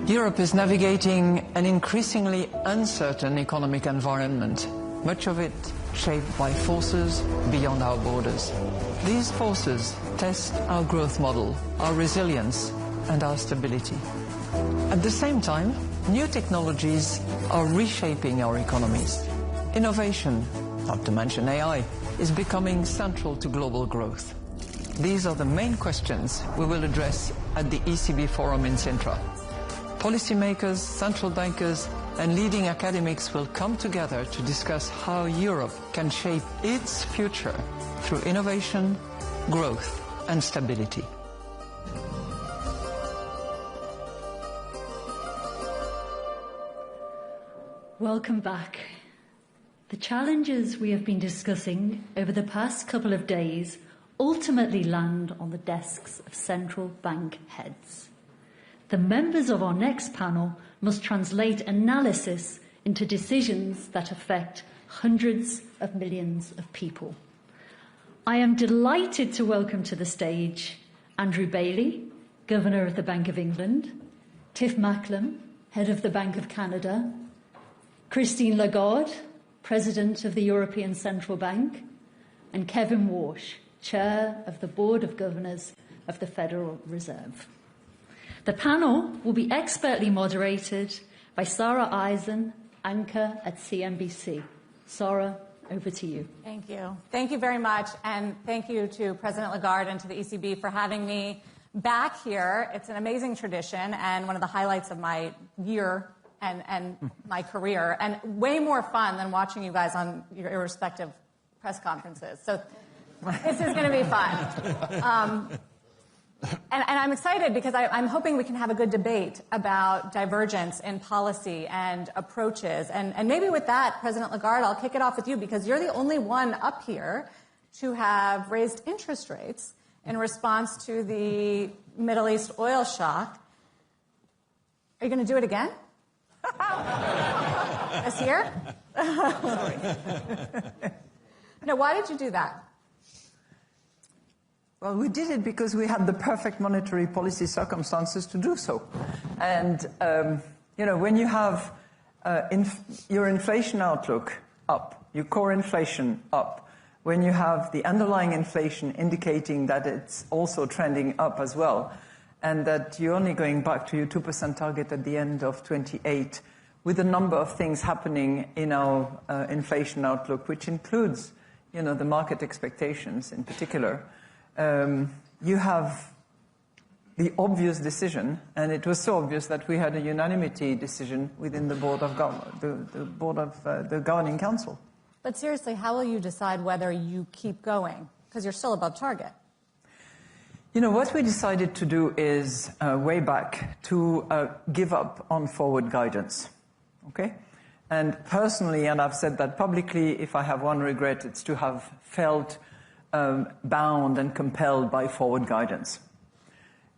Europe is navigating an increasingly uncertain economic environment, much of it shaped by forces beyond our borders. These forces test our growth model, our resilience, and our stability. At the same time, new technologies are reshaping our economies. Innovation, not to mention AI, is becoming central to global growth. These are the main questions we will address at the ECB Forum in Sintra. Policymakers, central bankers, and leading academics will come together to discuss how Europe can shape its future through innovation, growth, and stability. Welcome back. The challenges we have been discussing over the past couple of days ultimately land on the desks of central bank heads. The members of our next panel must translate analysis into decisions that affect hundreds of millions of people. I am delighted to welcome to the stage Andrew Bailey, Governor of the Bank of England, Tiff Macklem, Head of the Bank of Canada, Christine Lagarde, President of the European Central Bank, and Kevin Warsh, Chair of the Board of Governors of the Federal Reserve. The panel will be expertly moderated by Sarah Eisen, anchor at CNBC. Sarah, over to you. Thank you. Thank you very much, and thank you to President Lagarde and to the ECB for having me back here. It's an amazing tradition and one of the highlights of my year and my career, and way more fun than watching you guys on your irrespective press conferences. So this is going to be fun. And I'm excited because I'm hoping we can have a good debate about divergence in policy and approaches. And maybe with that, President Lagarde, I'll kick it off with you because you're the only one up here to have raised interest rates in response to the Middle East oil shock. Are you going to do it again? This year? Sorry. No, why did you do that? Well, we did it because we had the perfect monetary policy circumstances to do so. And, when you have your inflation outlook up, your core inflation up, when you have the underlying inflation indicating that it's also trending up as well, and that you're only going back to your 2% target at the end of 28, with a number of things happening in our inflation outlook, which includes, the market expectations in particular, you have the obvious decision, and it was so obvious that we had a unanimity decision within the board of the governing council. But seriously, how will you decide whether you keep going? Because you're still above target. What we decided to do is, way back, to give up on forward guidance, okay? And personally, and I've said that publicly, if I have one regret, it's to have felt bound and compelled by forward guidance.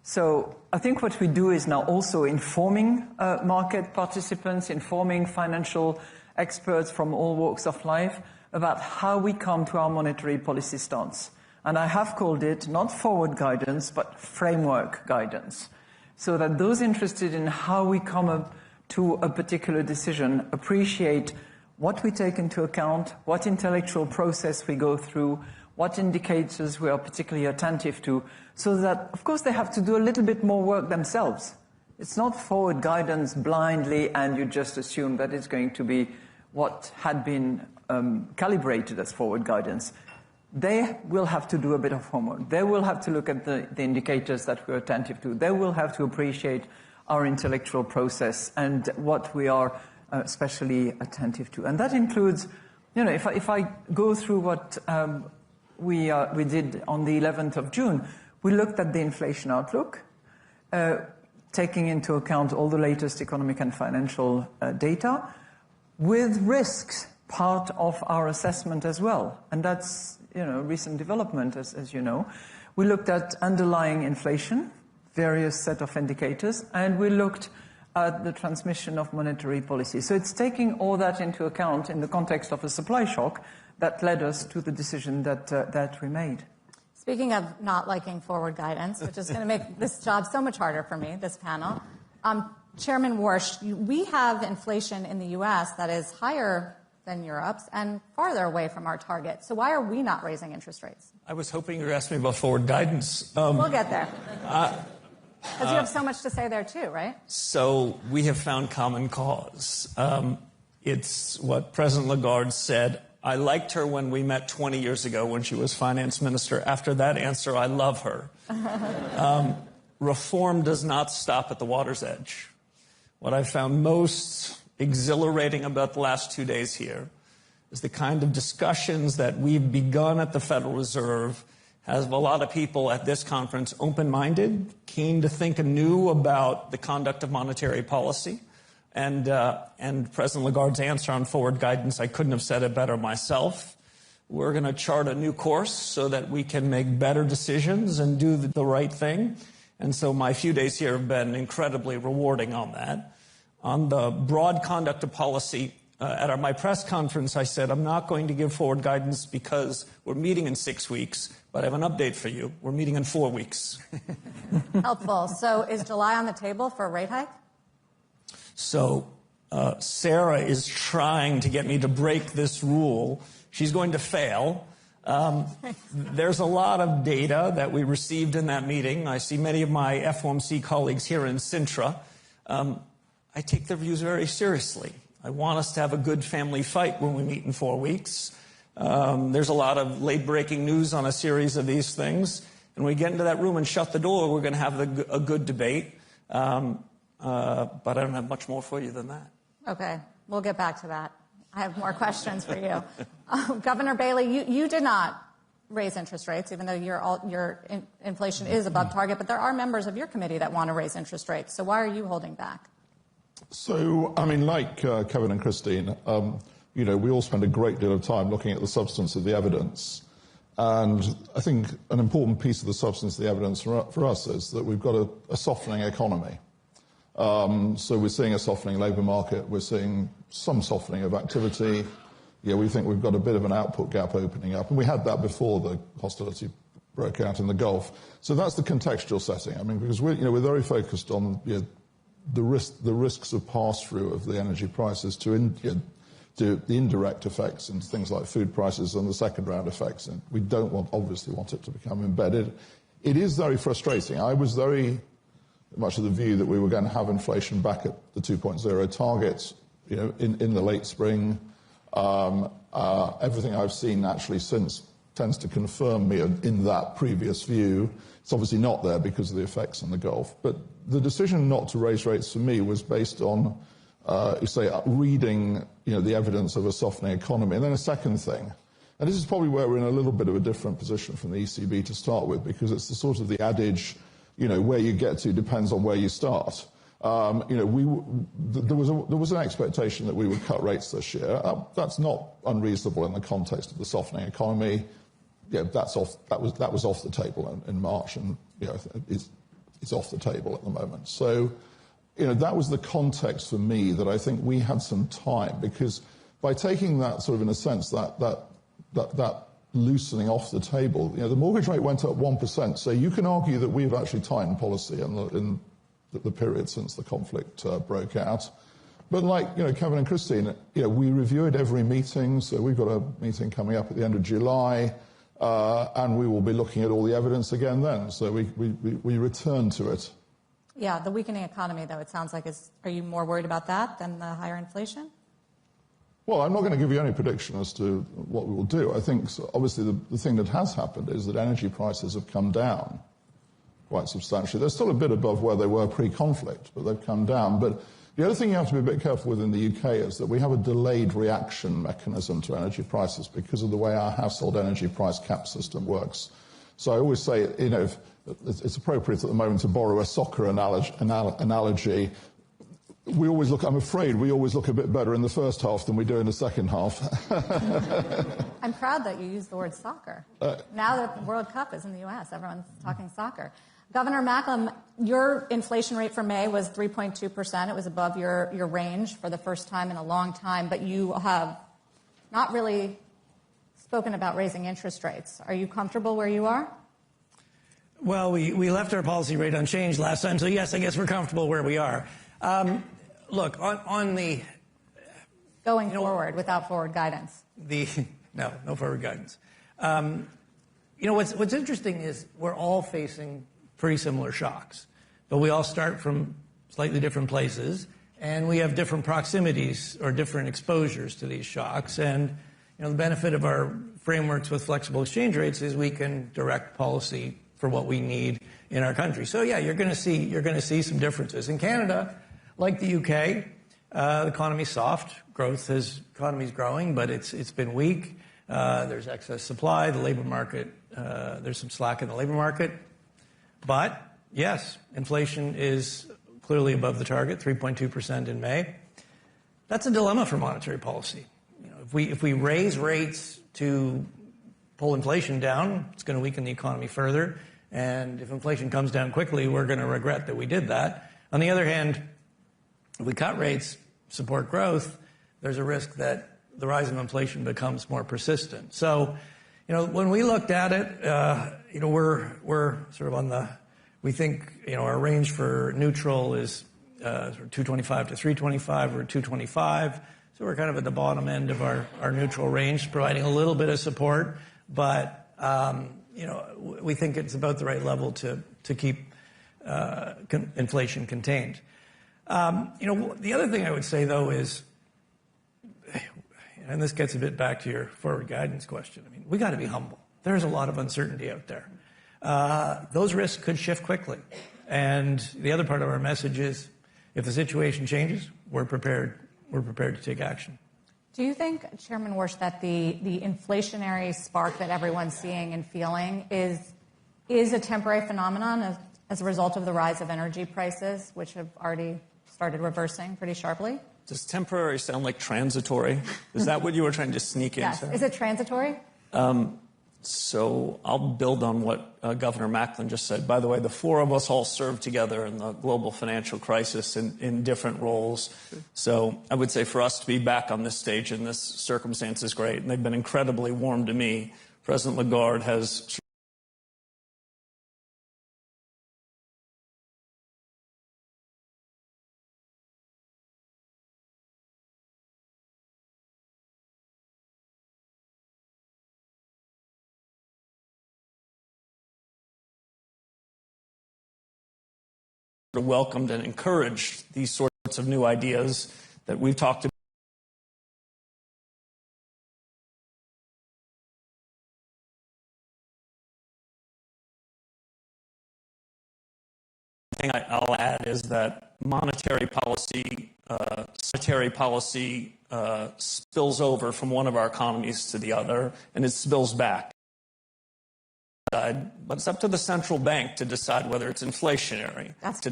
So I think what we do is now also informing market participants, informing financial experts from all walks of life about how we come to our monetary policy stance. And I have called it not forward guidance, but framework guidance, so that those interested in how we come up to a particular decision appreciate what we take into account, what intellectual process we go through, what indicators we are particularly attentive to, so that, of course, they have to do a little bit more work themselves. It's not forward guidance blindly and you just assume that it's going to be what had been calibrated as forward guidance. They will have to do a bit of homework. They will have to look at the indicators that we're attentive to. They will have to appreciate our intellectual process and what we are especially attentive to. And that includes, if I go through what we did on the 11th of June, we looked at the inflation outlook, taking into account all the latest economic and financial data, with risks part of our assessment as well. And that's, recent development, as you know. We looked at underlying inflation, various set of indicators, and we looked at the transmission of monetary policy. So it's taking all that into account in the context of a supply shock that led us to the decision that we made. Speaking of not liking forward guidance, which is going to make this job so much harder for me, this panel, Chairman Warsh, we have inflation in the U.S. that is higher than Europe's and farther away from our target. So why are we not raising interest rates? I was hoping you were asking me about forward guidance. We'll get there. Because you have so much to say there too, right? So we have found common cause. It's what President Lagarde said. I liked her when we met 20 years ago when she was finance minister. After that answer, I love her. Reform does not stop at the water's edge. What I found most exhilarating about the last 2 days here is the kind of discussions that we've begun at the Federal Reserve has a lot of people at this conference open-minded, keen to think anew about the conduct of monetary policy. And President Lagarde's answer on forward guidance, I couldn't have said it better myself. We're going to chart a new course so that we can make better decisions and do the right thing. And so my few days here have been incredibly rewarding on that. On the broad conduct of policy, at my press conference, I said, I'm not going to give forward guidance because we're meeting in 6 weeks, but I have an update for you. We're meeting in 4 weeks. Helpful. So is July on the table for a rate hike? So Sarah is trying to get me to break this rule. She's going to fail. There's a lot of data that we received in that meeting. I see many of my FOMC colleagues here in Sintra. I take their views very seriously. I want us to have a good family fight when we meet in 4 weeks. There's a lot of late-breaking news on a series of these things. And when we get into that room and shut the door, we're going to have a good debate. But I don't have much more for you than that. Okay. We'll get back to that. I have more questions for you. Governor Bailey, you did not raise interest rates, even though your inflation is above target. But there are members of your committee that want to raise interest rates. So why are you holding back? So, I mean, like Kevin and Christine, you know, we all spend a great deal of time looking at the substance of the evidence. And I think an important piece of the substance of the evidence for us is that we've got a softening economy. So we're seeing a softening labour market. We're seeing some softening of activity. Yeah, we think we've got a bit of an output gap opening up. And we had that before the hostility broke out in the Gulf. So that's the contextual setting. I mean, because we're very focused on the risks of pass-through of the energy prices to the indirect effects into things like food prices and the second-round effects. And we don't obviously want it to become embedded. It is very frustrating. I was very much of the view that we were going to have inflation back at the 2.0 target, in the late spring. Everything I've seen actually since tends to confirm me in that previous view. It's obviously not there because of the effects in the Gulf. But the decision not to raise rates for me was based on, reading, the evidence of a softening economy. And then a second thing, and this is probably where we're in a little bit of a different position from the ECB to start with, because it's the sort of the adage, where you get to depends on where you start. There was an expectation that we would cut rates this year. That's not unreasonable in the context of the softening economy. Yeah, that was off the table in March, and it's off the table at the moment. So, that was the context for me that I think we had some time, because by taking that sort of, in a sense, that loosening off the table, the mortgage rate went up 1%. So you can argue that we've actually tightened policy in the period since the conflict broke out. But like, Kevin and Christine, we review it every meeting. So we've got a meeting coming up at the end of July, and we will be looking at all the evidence again then. So we return to it. Yeah, the weakening economy, though, it sounds like, are you more worried about that than the higher inflation? Well, I'm not going to give you any prediction as to what we will do. I think, obviously, the thing that has happened is that energy prices have come down quite substantially. They're still a bit above where they were pre-conflict, but they've come down. But the other thing you have to be a bit careful with in the UK is that we have a delayed reaction mechanism to energy prices because of the way our household energy price cap system works. So I always say, it's appropriate at the moment to borrow a soccer analogy. I'm afraid we always look a bit better in the first half than we do in the second half. I'm proud that you used the word soccer. Now that the World Cup is in the U.S., everyone's talking soccer. Governor Macklem, your inflation rate for May was 3.2%. It was above your range for the first time in a long time, but you have not really spoken about raising interest rates. Are you comfortable where you are? Well, we left our policy rate unchanged last time, so yes, I guess we're comfortable where we are. Look, on the... Going forward without forward guidance. No forward guidance. What's interesting is we're all facing pretty similar shocks, but we all start from slightly different places, and we have different proximities or different exposures to these shocks. And the benefit of our frameworks with flexible exchange rates is we can direct policy for what we need in our country. So yeah, you're going to see some differences. In Canada, like the UK, the economy's soft. Economy's growing, but it's been weak. There's excess supply. The labor market, there's some slack in the labor market. But yes, inflation is clearly above the target, 3.2% in May. That's a dilemma for monetary policy. If we raise rates to pull inflation down, it's going to weaken the economy further. And if inflation comes down quickly, we're going to regret that we did that. On the other hand, if we cut rates, support growth, there's a risk that the rise of inflation becomes more persistent. So, when we looked at it, we're sort of on the, we think, our range for neutral is 225 to 325 or 225. So we're kind of at the bottom end of our neutral range, providing a little bit of support. But, we think it's about the right level to keep inflation contained. The other thing I would say, though, is, and this gets a bit back to your forward guidance question, we got to be humble. There's a lot of uncertainty out there. Those risks could shift quickly. And the other part of our message is, if the situation changes, we're prepared to take action. Do you think, Chairman Warsh, that the inflationary spark that everyone's seeing and feeling is a temporary phenomenon as a result of the rise of energy prices, which have already started reversing pretty sharply? Does temporary sound like transitory? Is that what you were trying to sneak yes. into? Is it transitory? So I'll build on what Governor Macklem just said. By the way, the four of us all served together in the global financial crisis in different roles. So I would say for us to be back on this stage in this circumstance is great. And they've been incredibly warm to me. President Lagarde has... welcomed and encouraged these sorts of new ideas that we've talked about. The thing I'll add is that monetary policy spills over from one of our economies to the other, and it spills back. But it's up to the central bank to decide whether it's inflationary. That's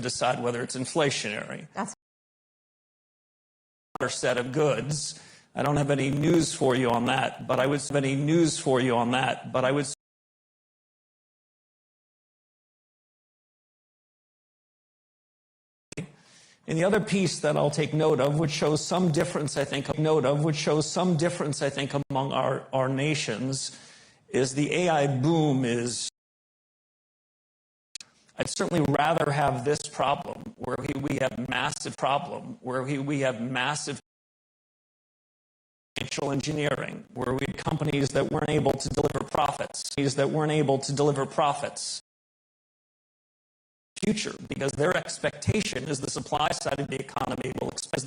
another set of goods. I don't have any news for you on that, but I would And the other piece that I'll take note of, which shows some difference, I think, among our nations, is the AI boom is... I'd certainly rather have this problem, where we have massive financial engineering, where we had companies that weren't able to deliver profits. Future, because their expectation is the supply side of the economy will expand.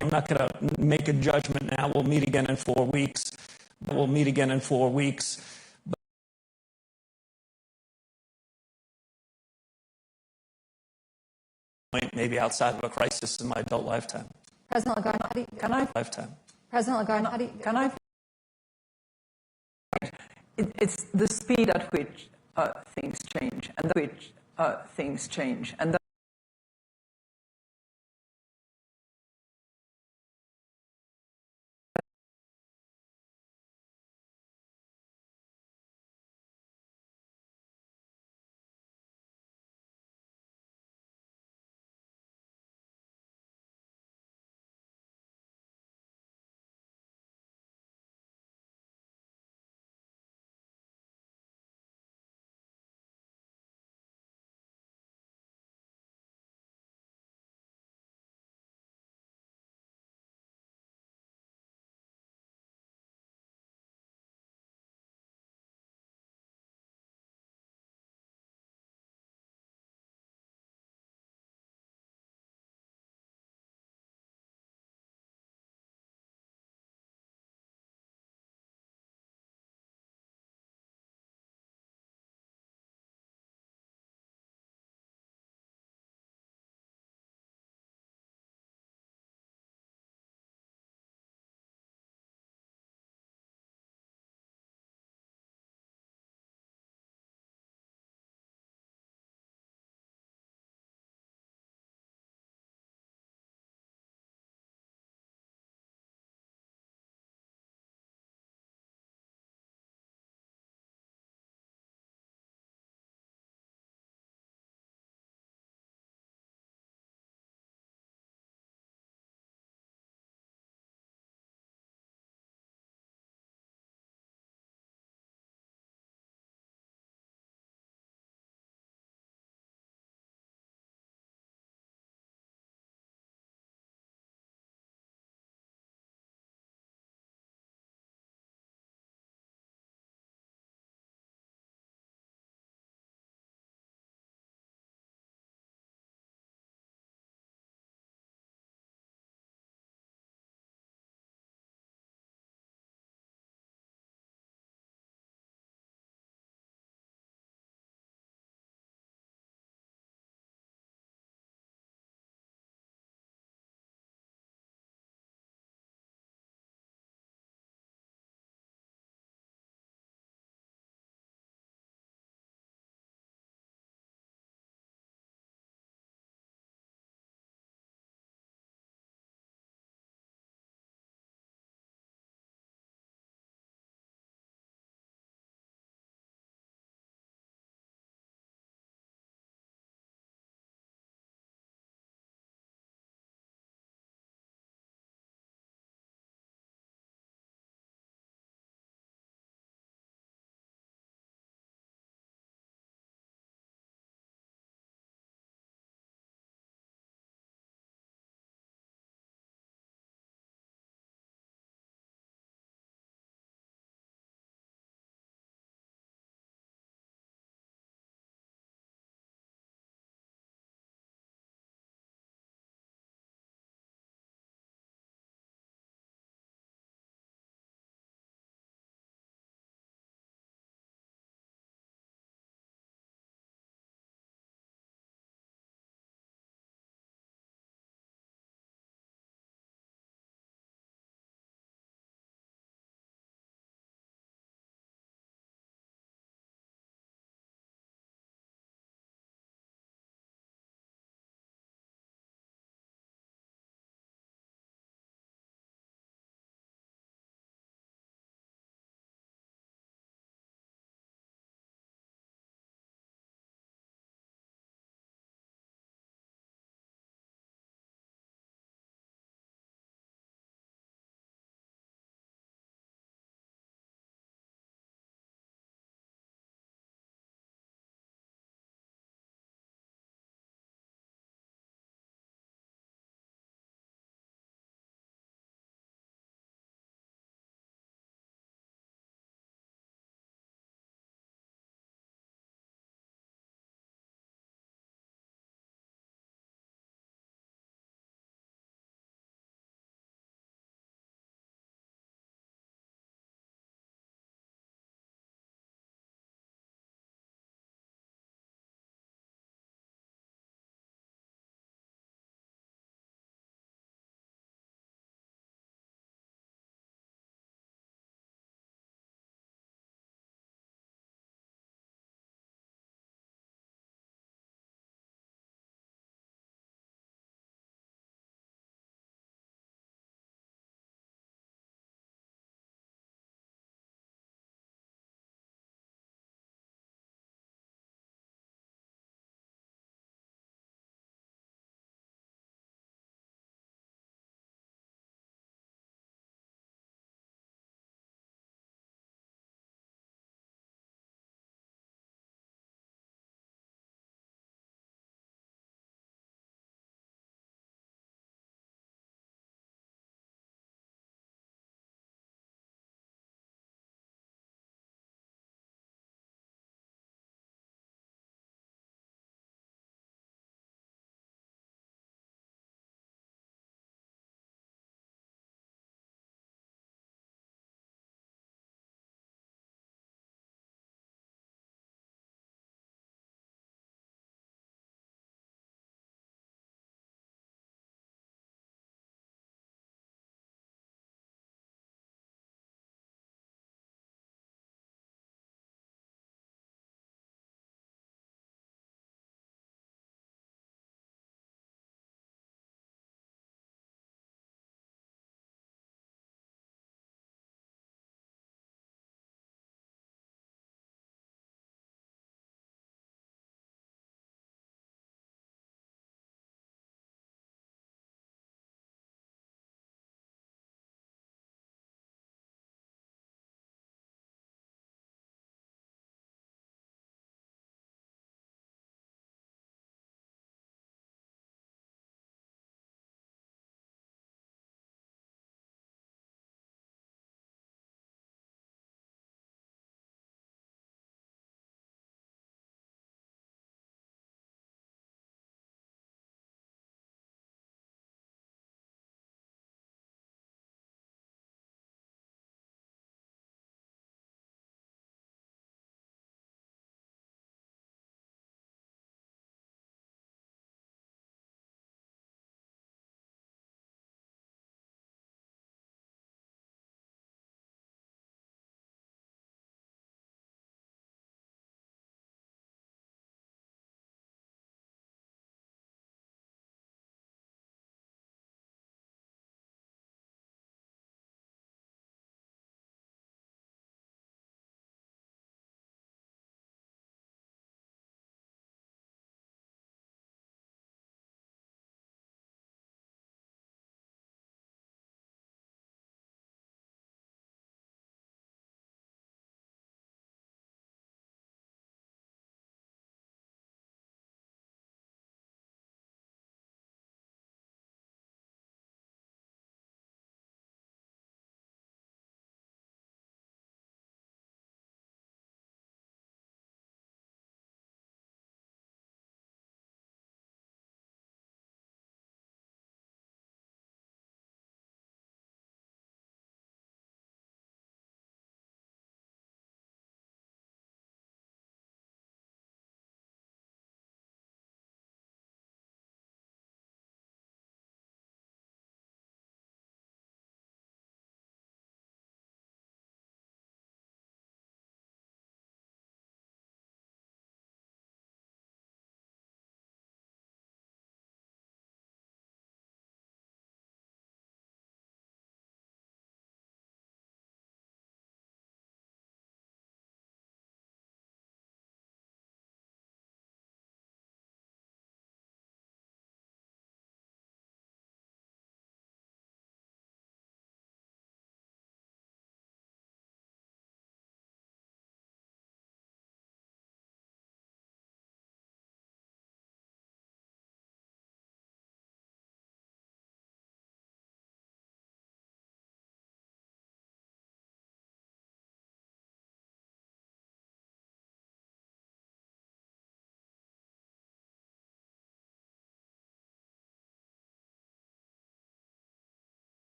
I'm not going to make a judgment now. We'll meet again in 4 weeks. Maybe outside of a crisis in my adult lifetime. President Lagarde, It's the speed at which things change, and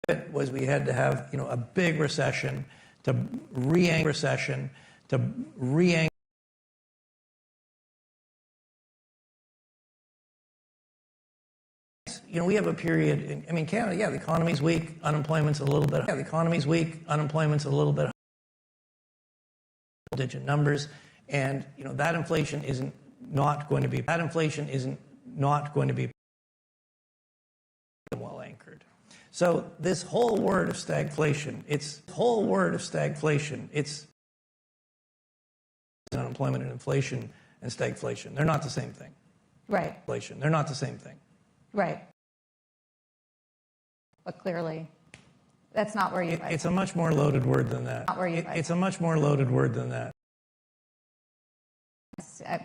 it was we had to have, a big recession to re-anchor we have a period, Canada, the economy's weak, unemployment's a little bit, digit numbers, and, that inflation isn't going to be well anchored. So this whole word of stagflation, it's unemployment and inflation and stagflation. They're not the same thing. Right. Inflation. They're not the same thing. Right. But clearly, that's not where you... It's a much more loaded word than that. Not where you... It's a much more loaded word than that.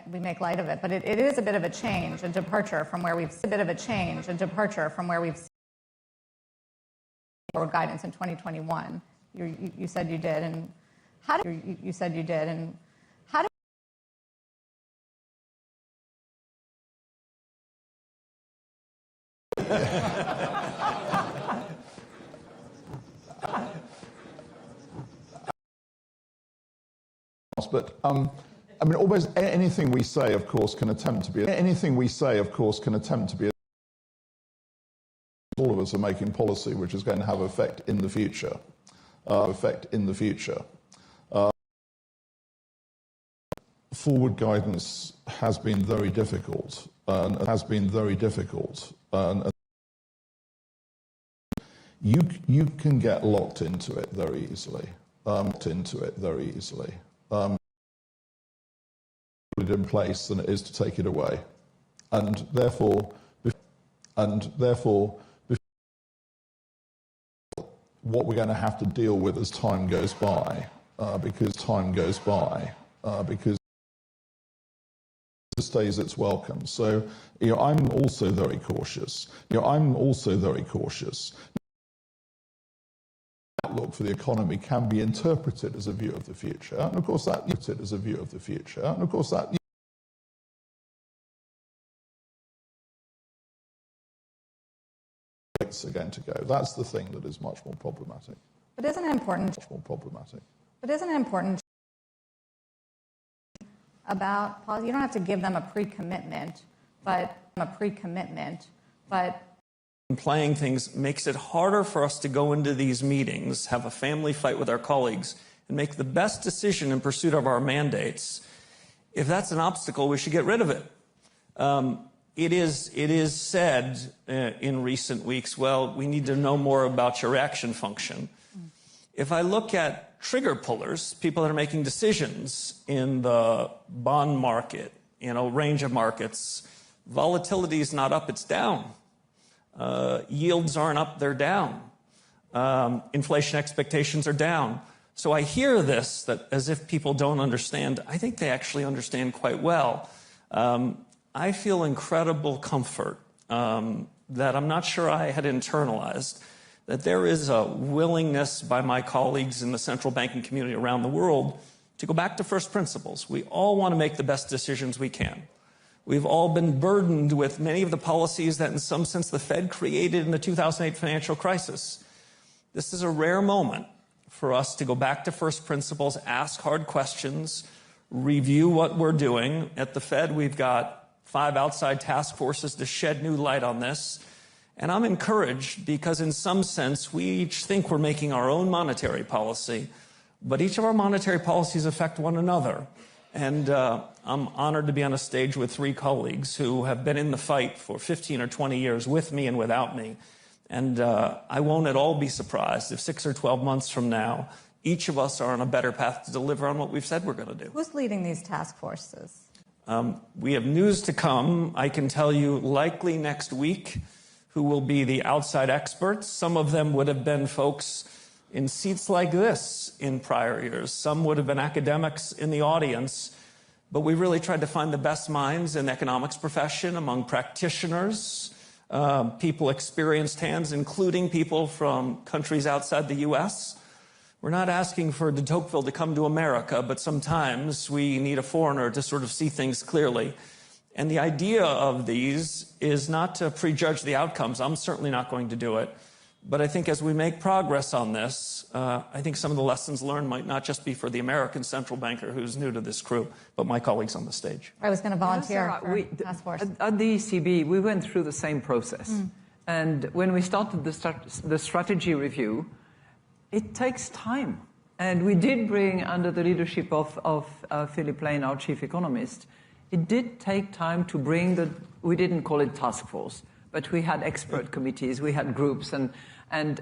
We make light of it, but it is a bit of a change, a departure from where we've seen forward guidance in 2021. You said you did, and how did you said you did, and how did But almost anything we say, of course, can attempt to be. All of us are making policy which is going to have effect in the future. Forward guidance has been very difficult. You can get locked into it very easily. Put it in place than it is to take it away, and therefore, what we're going to have to deal with as time goes by, because it stays its welcome. So, I'm also very cautious. Outlook for the economy can be interpreted as a view of the future, and of course that rates are going to go. That's the thing that is much more problematic. But isn't it important? About you don't have to give them a pre-commitment, but playing things makes it harder for us to go into these meetings, have a family fight with our colleagues, and make the best decision in pursuit of our mandates. If that's an obstacle, we should get rid of it. It is said in recent weeks, well, we need to know more about your action function. If I look at trigger pullers, people that are making decisions in the bond market, range of markets, volatility is not up, it's down. Yields aren't up, they're down. Inflation expectations are down. So I hear this that as if people don't understand. I think they actually understand quite well. I feel incredible comfort that I'm not sure I had internalized, that there is a willingness by my colleagues in the central banking community around the world to go back to first principles. We all want to make the best decisions we can. We've all been burdened with many of the policies that in some sense the Fed created in the 2008 financial crisis. This is a rare moment for us to go back to first principles, ask hard questions, review what we're doing. At the Fed, we've got 5 outside task forces to shed new light on this. And I'm encouraged because in some sense we each think we're making our own monetary policy, but each of our monetary policies affect one another. And I'm honored to be on a stage with 3 colleagues who have been in the fight for 15 or 20 years with me and without me. And I won't at all be surprised if 6 or 12 months from now, each of us are on a better path to deliver on what we've said we're going to do. Who's leading these task forces? We have news to come. I can tell you likely next week who will be the outside experts. Some of them would have been folks in seats like this in prior years. Some would have been academics in the audience. But we really tried to find the best minds in the economics profession among practitioners, people experienced hands, including people from countries outside the U.S. We're not asking for de Tocqueville to come to America, but sometimes we need a foreigner to sort of see things clearly. And the idea of these is not to prejudge the outcomes. I'm certainly not going to do it. But I think as we make progress on this, I think some of the lessons learned might not just be for the American central banker who's new to this crew, but my colleagues on the stage. I was going to volunteer for task force. At the ECB, we went through the same process. And when we started the strategy review, it takes time. And we did bring, under the leadership of Philip Lane, our chief economist, it did take time to bring we didn't call it task force, but we had expert committees, we had groups, and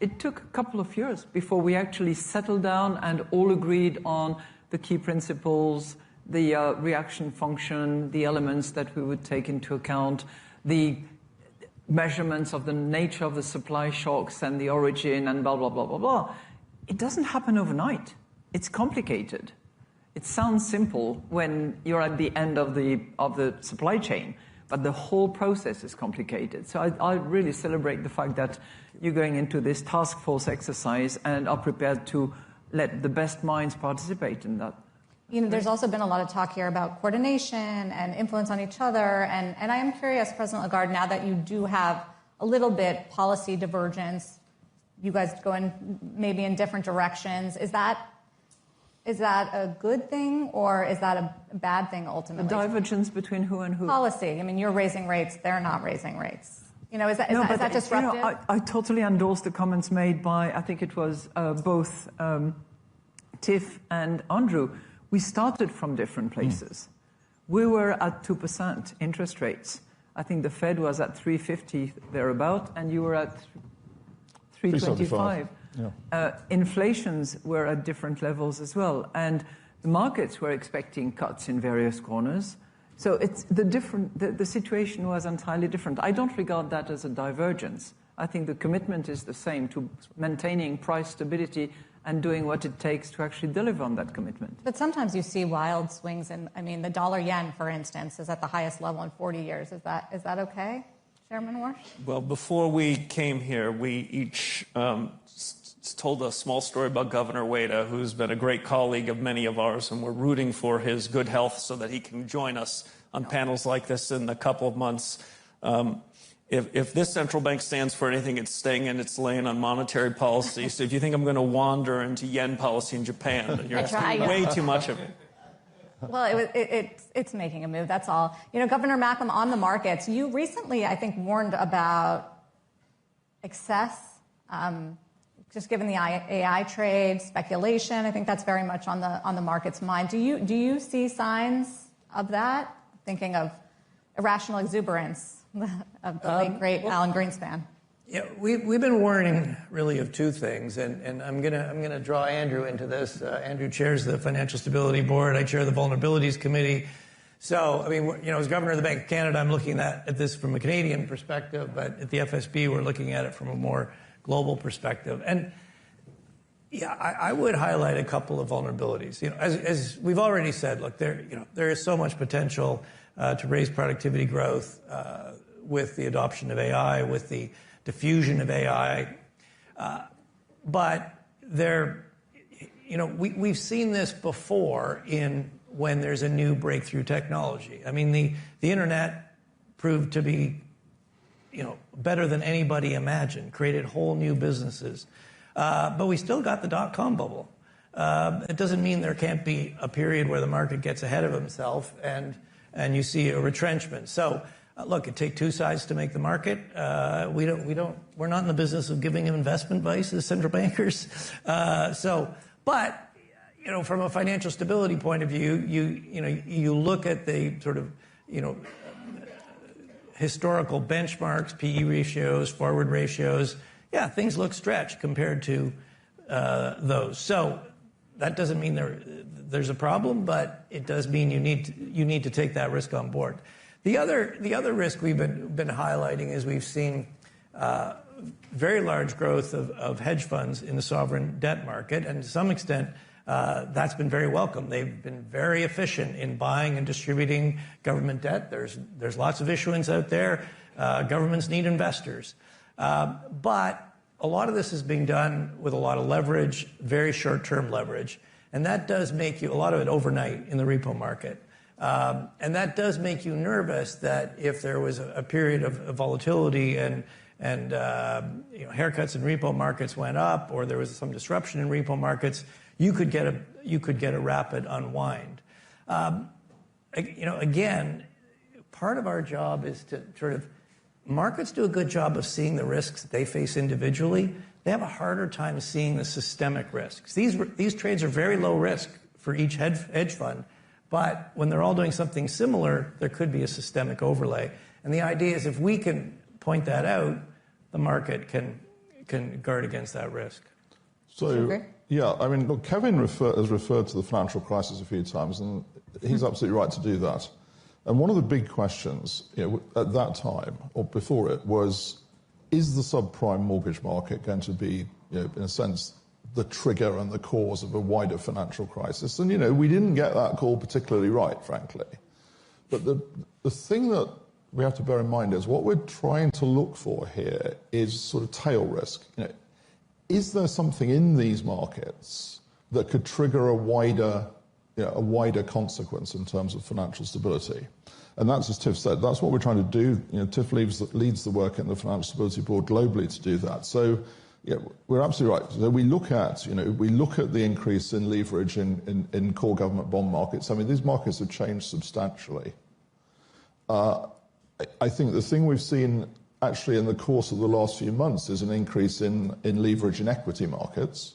it took a couple of years before we actually settled down and all agreed on the key principles, the reaction function, the elements that we would take into account, the measurements of the nature of the supply shocks and the origin and blah, blah, blah, blah, blah. It doesn't happen overnight. It's complicated. It sounds simple when you're at the end of the supply chain, but the whole process is complicated. So I really celebrate the fact that you're going into this task force exercise and are prepared to let the best minds participate in that. You know, there's also been a lot of talk here about coordination and influence on each other. And I am curious, President Lagarde, now that you do have a little bit policy divergence, you guys go in maybe in different directions. Is that a good thing or is that a bad thing ultimately? A divergence between who and who? Policy. I mean, you're raising rates, they're not raising rates. You know, is that disruptive? You know, I totally endorse the comments made by, I think it was both Tiff and Andrew. We started from different places. We were at 2% interest rates. I think the Fed was at 350 thereabout, and you were at 325. Yeah. Inflations were at different levels as well, and the markets were expecting cuts in various corners. So it's the situation was entirely different. I don't regard that as a divergence. I think the commitment is the same to maintaining price stability and doing what it takes to actually deliver on that commitment. But sometimes you see wild swings, and I mean, the dollar-yen, for instance, is at the highest level in 40 years. Is that okay, Chairman Warsh? Well, before we came here, we each told a small story about Governor Ueda, who's been a great colleague of many of ours, and we're rooting for his good health so that he can join us on panels like this in a couple of months. If this central bank stands for anything, it's staying in its lane on monetary policy. So if you think I'm going to wander into yen policy in Japan, you're asking way too much of it. Well, it's making a move, that's all. You know, Governor Macklem, on the markets, you recently, I think, warned about excess, just given the AI trade, speculation. I think that's very much on the market's mind. Do you see signs of that? Thinking of irrational exuberance of the late great Alan Greenspan. Yeah, we've been warning really of two things, and I'm gonna draw Andrew into this. Andrew chairs the Financial Stability Board. I chair the Vulnerabilities Committee. So, I mean, you know, as Governor of the Bank of Canada, I'm looking at this from a Canadian perspective, but at the FSB, we're looking at it from a more global perspective. And yeah, I would highlight a couple of vulnerabilities. You know, as we've already said, look, there is so much potential to raise productivity growth with the adoption of AI, with the diffusion of AI. But we've seen this before when there's a new breakthrough technology. I mean, the internet proved to be, better than anybody imagined, created whole new businesses. But we still got the dot-com bubble. It doesn't mean there can't be a period where the market gets ahead of himself and you see a retrenchment. So, look, it takes two sides to make the market. We're not in the business of giving investment advice as central bankers. But from a financial stability point of view, you look at the sort of, historical benchmarks, PE ratios, forward ratios. Yeah, things look stretched compared to those. So that doesn't mean there's a problem, but it does mean you need to take that risk on board. The other risk we've been highlighting is we've seen very large growth of hedge funds in the sovereign debt market, and to some extent that's been very welcome. They've been very efficient in buying and distributing government debt. There's lots of issuance out there. Governments need investors. But a lot of this is being done with a lot of leverage, very short-term leverage. And that does make you, a lot of it overnight in the repo market. And that does make you nervous that if there was a period of volatility and and haircuts in repo markets went up, or there was some disruption in repo markets, you could get a rapid unwind. Again, part of our job is to sort of, markets do a good job of seeing the risks that they face individually. They have a harder time seeing the systemic risks. These trades are very low risk for each hedge fund, but when they're all doing something similar, there could be a systemic overlay. And the idea is if we can point that out, the market can guard against that risk. So, yeah, I mean, look, Kevin has referred to the financial crisis a few times, and he's absolutely right to do that. And one of the big questions at that time, or before it, was, is the subprime mortgage market going to be, in a sense, the trigger and the cause of a wider financial crisis? And, we didn't get that call particularly right, frankly. But the thing that we have to bear in mind is what we're trying to look for here is sort of tail risk. Is there something in these markets that could trigger a wider consequence in terms of financial stability? And that's, as Tiff said, that's what we're trying to do. Tiff leads the work in the Financial Stability Board globally to do that. So, we're absolutely right. So we look at the increase in leverage in core government bond markets. I mean, these markets have changed substantially. I think the thing we've seen actually in the course of the last few months is an increase in leverage in equity markets.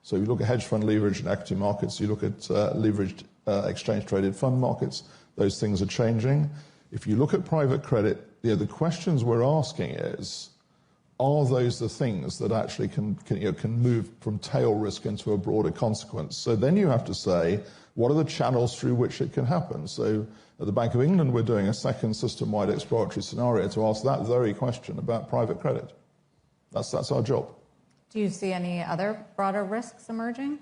So you look at hedge fund leverage in equity markets, you look at leveraged exchange-traded fund markets, those things are changing. If you look at private credit, the questions we're asking is, are those the things that actually can move from tail risk into a broader consequence? So then you have to say, what are the channels through which it can happen? So at the Bank of England, we're doing a second system-wide exploratory scenario to ask that very question about private credit. That's our job. Do you see any other broader risks emerging?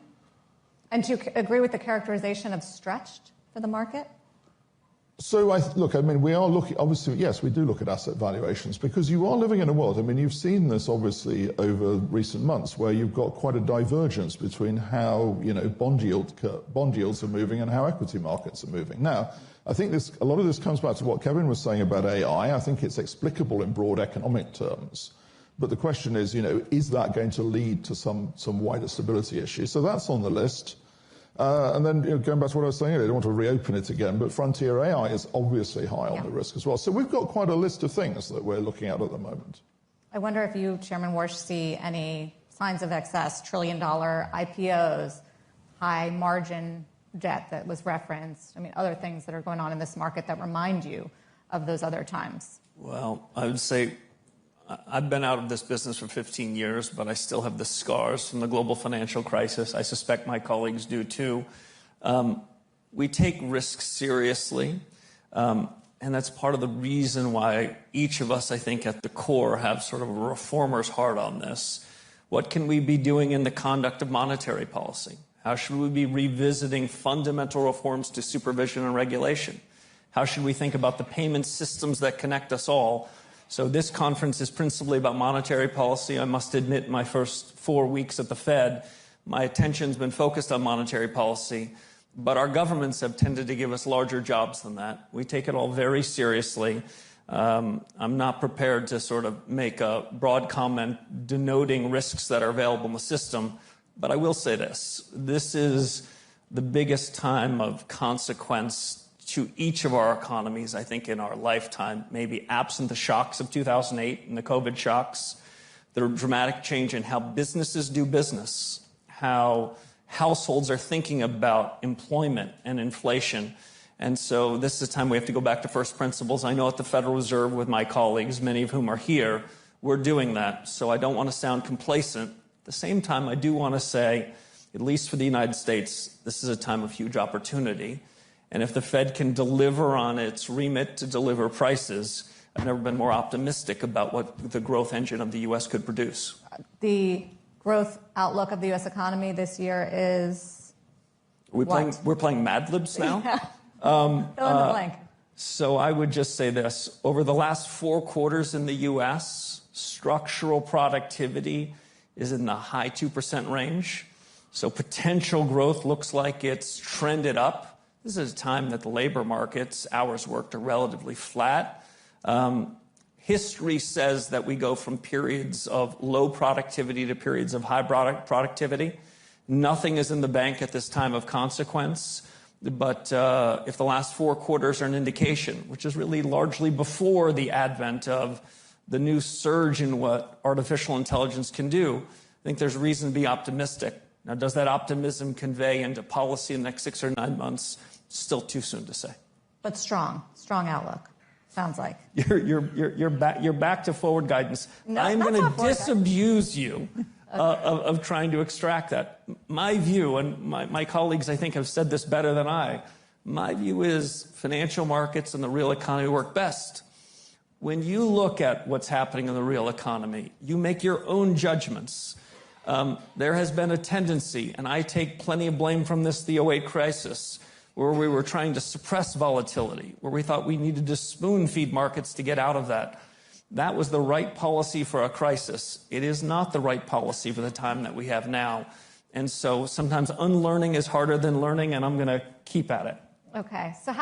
And do you agree with the characterization of stretched for the market? So, we are looking, obviously, yes, we do look at asset valuations because you are living in a world, you've seen this obviously over recent months where you've got quite a divergence between how, bond yields are moving and how equity markets are moving. Now, I think a lot of this comes back to what Kevin was saying about AI. I think it's explicable in broad economic terms. But the question is, is that going to lead to some wider stability issues? So that's on the list. And then going back to what I was saying earlier, I don't want to reopen it again, but frontier AI is obviously high on the risk as well. So we've got quite a list of things that we're looking at the moment. I wonder if you, Chairman Warsh, see any signs of excess, trillion-dollar IPOs, high margin debt that was referenced, other things that are going on in this market that remind you of those other times. Well, I would say I've been out of this business for 15 years, but I still have the scars from the global financial crisis. I suspect my colleagues do too. We take risks seriously, and that's part of the reason why each of us, I think, at the core have sort of a reformer's heart on this. What can we be doing in the conduct of monetary policy? How should we be revisiting fundamental reforms to supervision and regulation? How should we think about the payment systems that connect us all? So this conference is principally about monetary policy. I must admit, my first 4 weeks at the Fed, my attention's been focused on monetary policy, but our governments have tended to give us larger jobs than that. We take it all very seriously. I'm not prepared to sort of make a broad comment denoting risks that are available in the system, but I will say this. This is the biggest time of consequence to each of our economies, I think, in our lifetime, maybe absent the shocks of 2008 and the COVID shocks, the dramatic change in how businesses do business, how households are thinking about employment and inflation. And so this is a time we have to go back to first principles. I know at the Federal Reserve with my colleagues, many of whom are here, we're doing that. So I don't want to sound complacent. At the same time, I do want to say, at least for the United States, this is a time of huge opportunity. And if the Fed can deliver on its remit to deliver prices, I've never been more optimistic about what the growth engine of the U.S. could produce. The growth outlook of the U.S. economy this year is we're playing Mad Libs now? Yeah. Fill in the blank. So I would just say this. Over the last 4 quarters in the U.S., structural productivity is in the high 2% range. So potential growth looks like it's trended up. This is a time that the labor markets, hours worked, are relatively flat. History says that we go from periods of low productivity to periods of high productivity. Nothing is in the bank at this time of consequence. But if the last 4 quarters are an indication, which is really largely before the advent of the new surge in what artificial intelligence can do, I think there's reason to be optimistic. Now, does that optimism convey into policy in the next 6 or 9 months? Still too soon to say. But strong outlook. Sounds like you're back to forward guidance. No, I'm going to disabuse you of trying to extract that. My view, and my colleagues I think have said this better than I, my view is financial markets and the real economy work best. When you look at what's happening in the real economy, you make your own judgments. There has been a tendency, and I take plenty of blame from this, the 08 crisis, where we were trying to suppress volatility, where we thought we needed to spoon-feed markets to get out of that. That was the right policy for a crisis. It is not the right policy for the time that we have now. And so sometimes unlearning is harder than learning, and I'm going to keep at it. Okay. So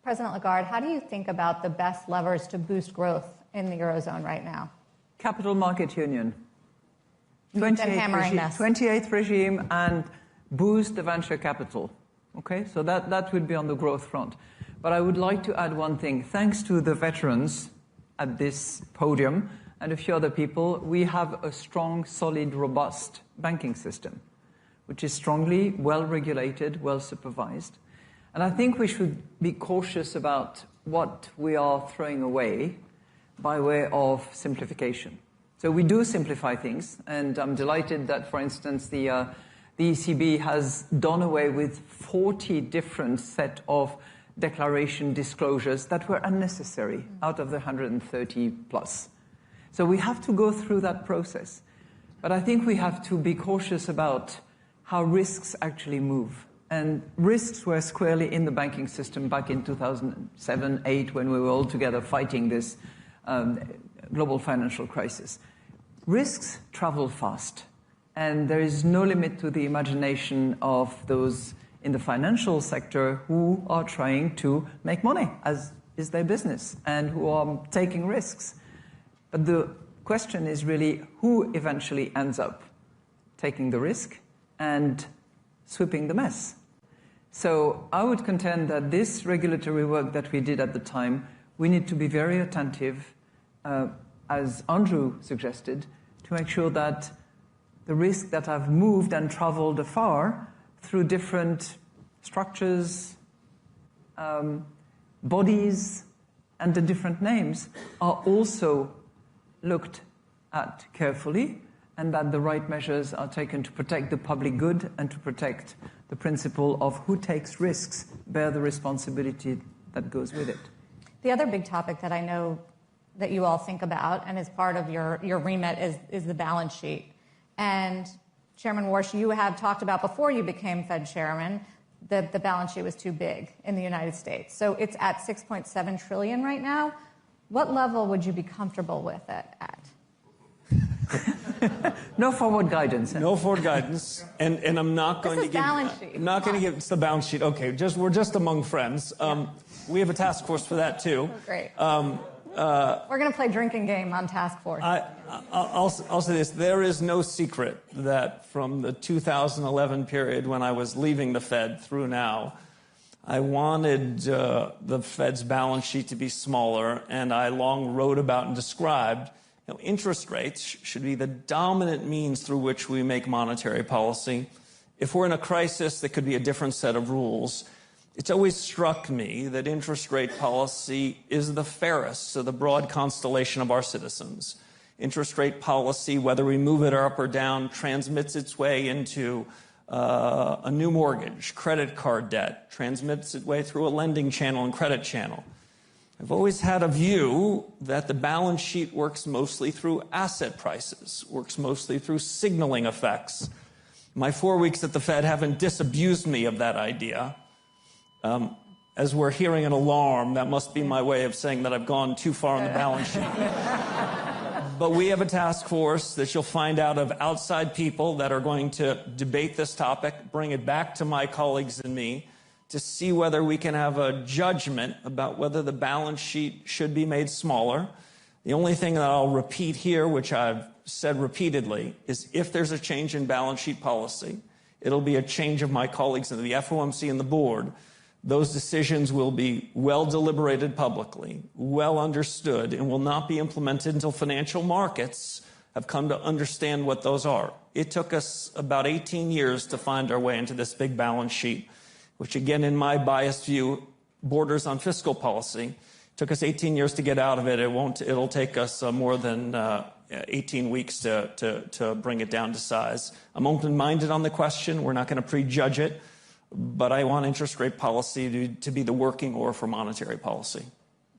President Lagarde, how do you think about the best levers to boost growth in the Eurozone right now? Capital Market Union. 28th regime and boost the venture capital. Okay, so that would be on the growth front. But I would like to add one thing. Thanks to the veterans at this podium and a few other people, we have a strong, solid, robust banking system, which is strongly well-regulated, well-supervised. And I think we should be cautious about what we are throwing away by way of simplification. So we do simplify things, and I'm delighted that, for instance, the ECB has done away with 40 different set of declaration disclosures that were unnecessary out of the 130 plus. So we have to go through that process. But I think we have to be cautious about how risks actually move. And risks were squarely in the banking system back in 2007-8 when we were all together fighting this global financial crisis. Risks travel fast. And there is no limit to the imagination of those in the financial sector who are trying to make money, as is their business, and who are taking risks. But the question is really who eventually ends up taking the risk and sweeping the mess. So I would contend that this regulatory work that we did at the time, we need to be very attentive, as Andrew suggested, to make sure that the risks that have moved and traveled afar through different structures, bodies, and the different names are also looked at carefully, and that the right measures are taken to protect the public good and to protect the principle of who takes risks bear the responsibility that goes with it. The other big topic that I know that you all think about and is part of your remit is the balance sheet. And Chairman Warsh, you have talked about before you became Fed chairman that the balance sheet was too big in the United States. So it's at $6.7 trillion right now. What level would you be comfortable with it at? No forward guidance. No forward guidance, and I'm not going to give. I'm not going to give. It's the balance sheet. Okay, we're just among friends. We have a task force for that too. Oh, great. We're going to play drinking game on task force. I'll say this: there is no secret that from the 2011 period when I was leaving the Fed through now, I wanted the Fed's balance sheet to be smaller, and I long wrote about and described. Interest rates should be the dominant means through which we make monetary policy. If we're in a crisis, there could be a different set of rules. It's always struck me that interest rate policy is the fairest of the broad constellation of our citizens. Interest rate policy, whether we move it up or down, transmits its way into a new mortgage, credit card debt, transmits its way through a lending channel and credit channel. I've always had a view that the balance sheet works mostly through asset prices, works mostly through signaling effects. My 4 weeks at the Fed haven't disabused me of that idea. As we're hearing an alarm, that must be my way of saying that I've gone too far on the balance sheet. But we have a task force that you'll find out of outside people that are going to debate this topic, bring it back to my colleagues and me, to see whether we can have a judgment about whether the balance sheet should be made smaller. The only thing that I'll repeat here, which I've said repeatedly, is if there's a change in balance sheet policy, it'll be a change of my colleagues in the FOMC and the board. Those decisions will be well deliberated publicly, well understood, and will not be implemented until financial markets have come to understand what those are. It took us about 18 years to find our way into this big balance sheet, which again, in my biased view, borders on fiscal policy. It took us 18 years to get out of it. It'll take us more than 18 weeks to bring it down to size. I'm open-minded on the question. We're not going to prejudge it, but I want interest rate policy to be the working oar for monetary policy.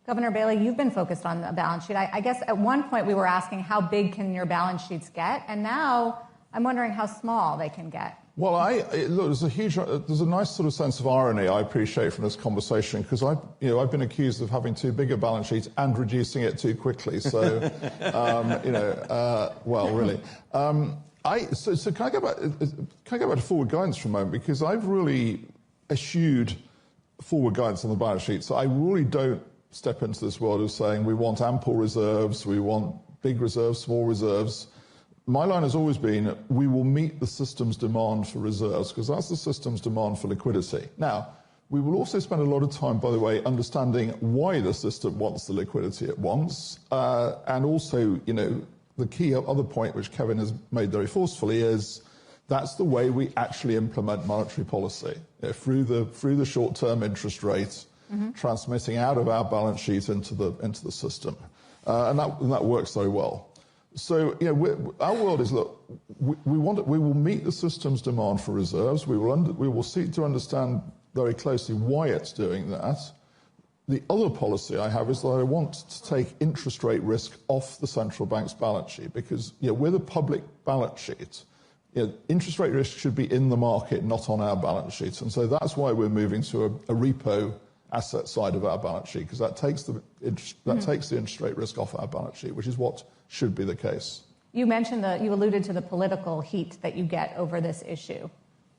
Governor Bailey, you've been focused on the balance sheet. I guess at one point we were asking how big can your balance sheets get, and now I'm wondering how small they can get. Well, look, there's a nice sort of sense of irony I appreciate from this conversation, because I've been accused of having too big a balance sheet and reducing it too quickly. So, well, really. So can I go back to forward guidance for a moment, because I've really eschewed forward guidance on the balance sheet. So I really don't step into this world of saying we want ample reserves, we want big reserves, small reserves. My line has always been we will meet the system's demand for reserves, because that's the system's demand for liquidity. Now, we will also spend a lot of time, by the way, understanding why the system wants the liquidity it wants. And also, the key other point, which Kevin has made very forcefully, is that's the way we actually implement monetary policy, through the short-term interest rate, transmitting out of our balance sheet into the system. And that works very well. So, our world is, look, we will meet the system's demand for reserves. We will seek to understand very closely why it's doing that. The other policy I have is that I want to take interest rate risk off the central bank's balance sheet, because, with a public balance sheet, interest rate risk should be in the market, not on our balance sheet. And so that's why we're moving to a repo asset side of our balance sheet, because that takes the interest rate risk off our balance sheet, which is what should be the case. You mentioned you alluded to the political heat that you get over this issue.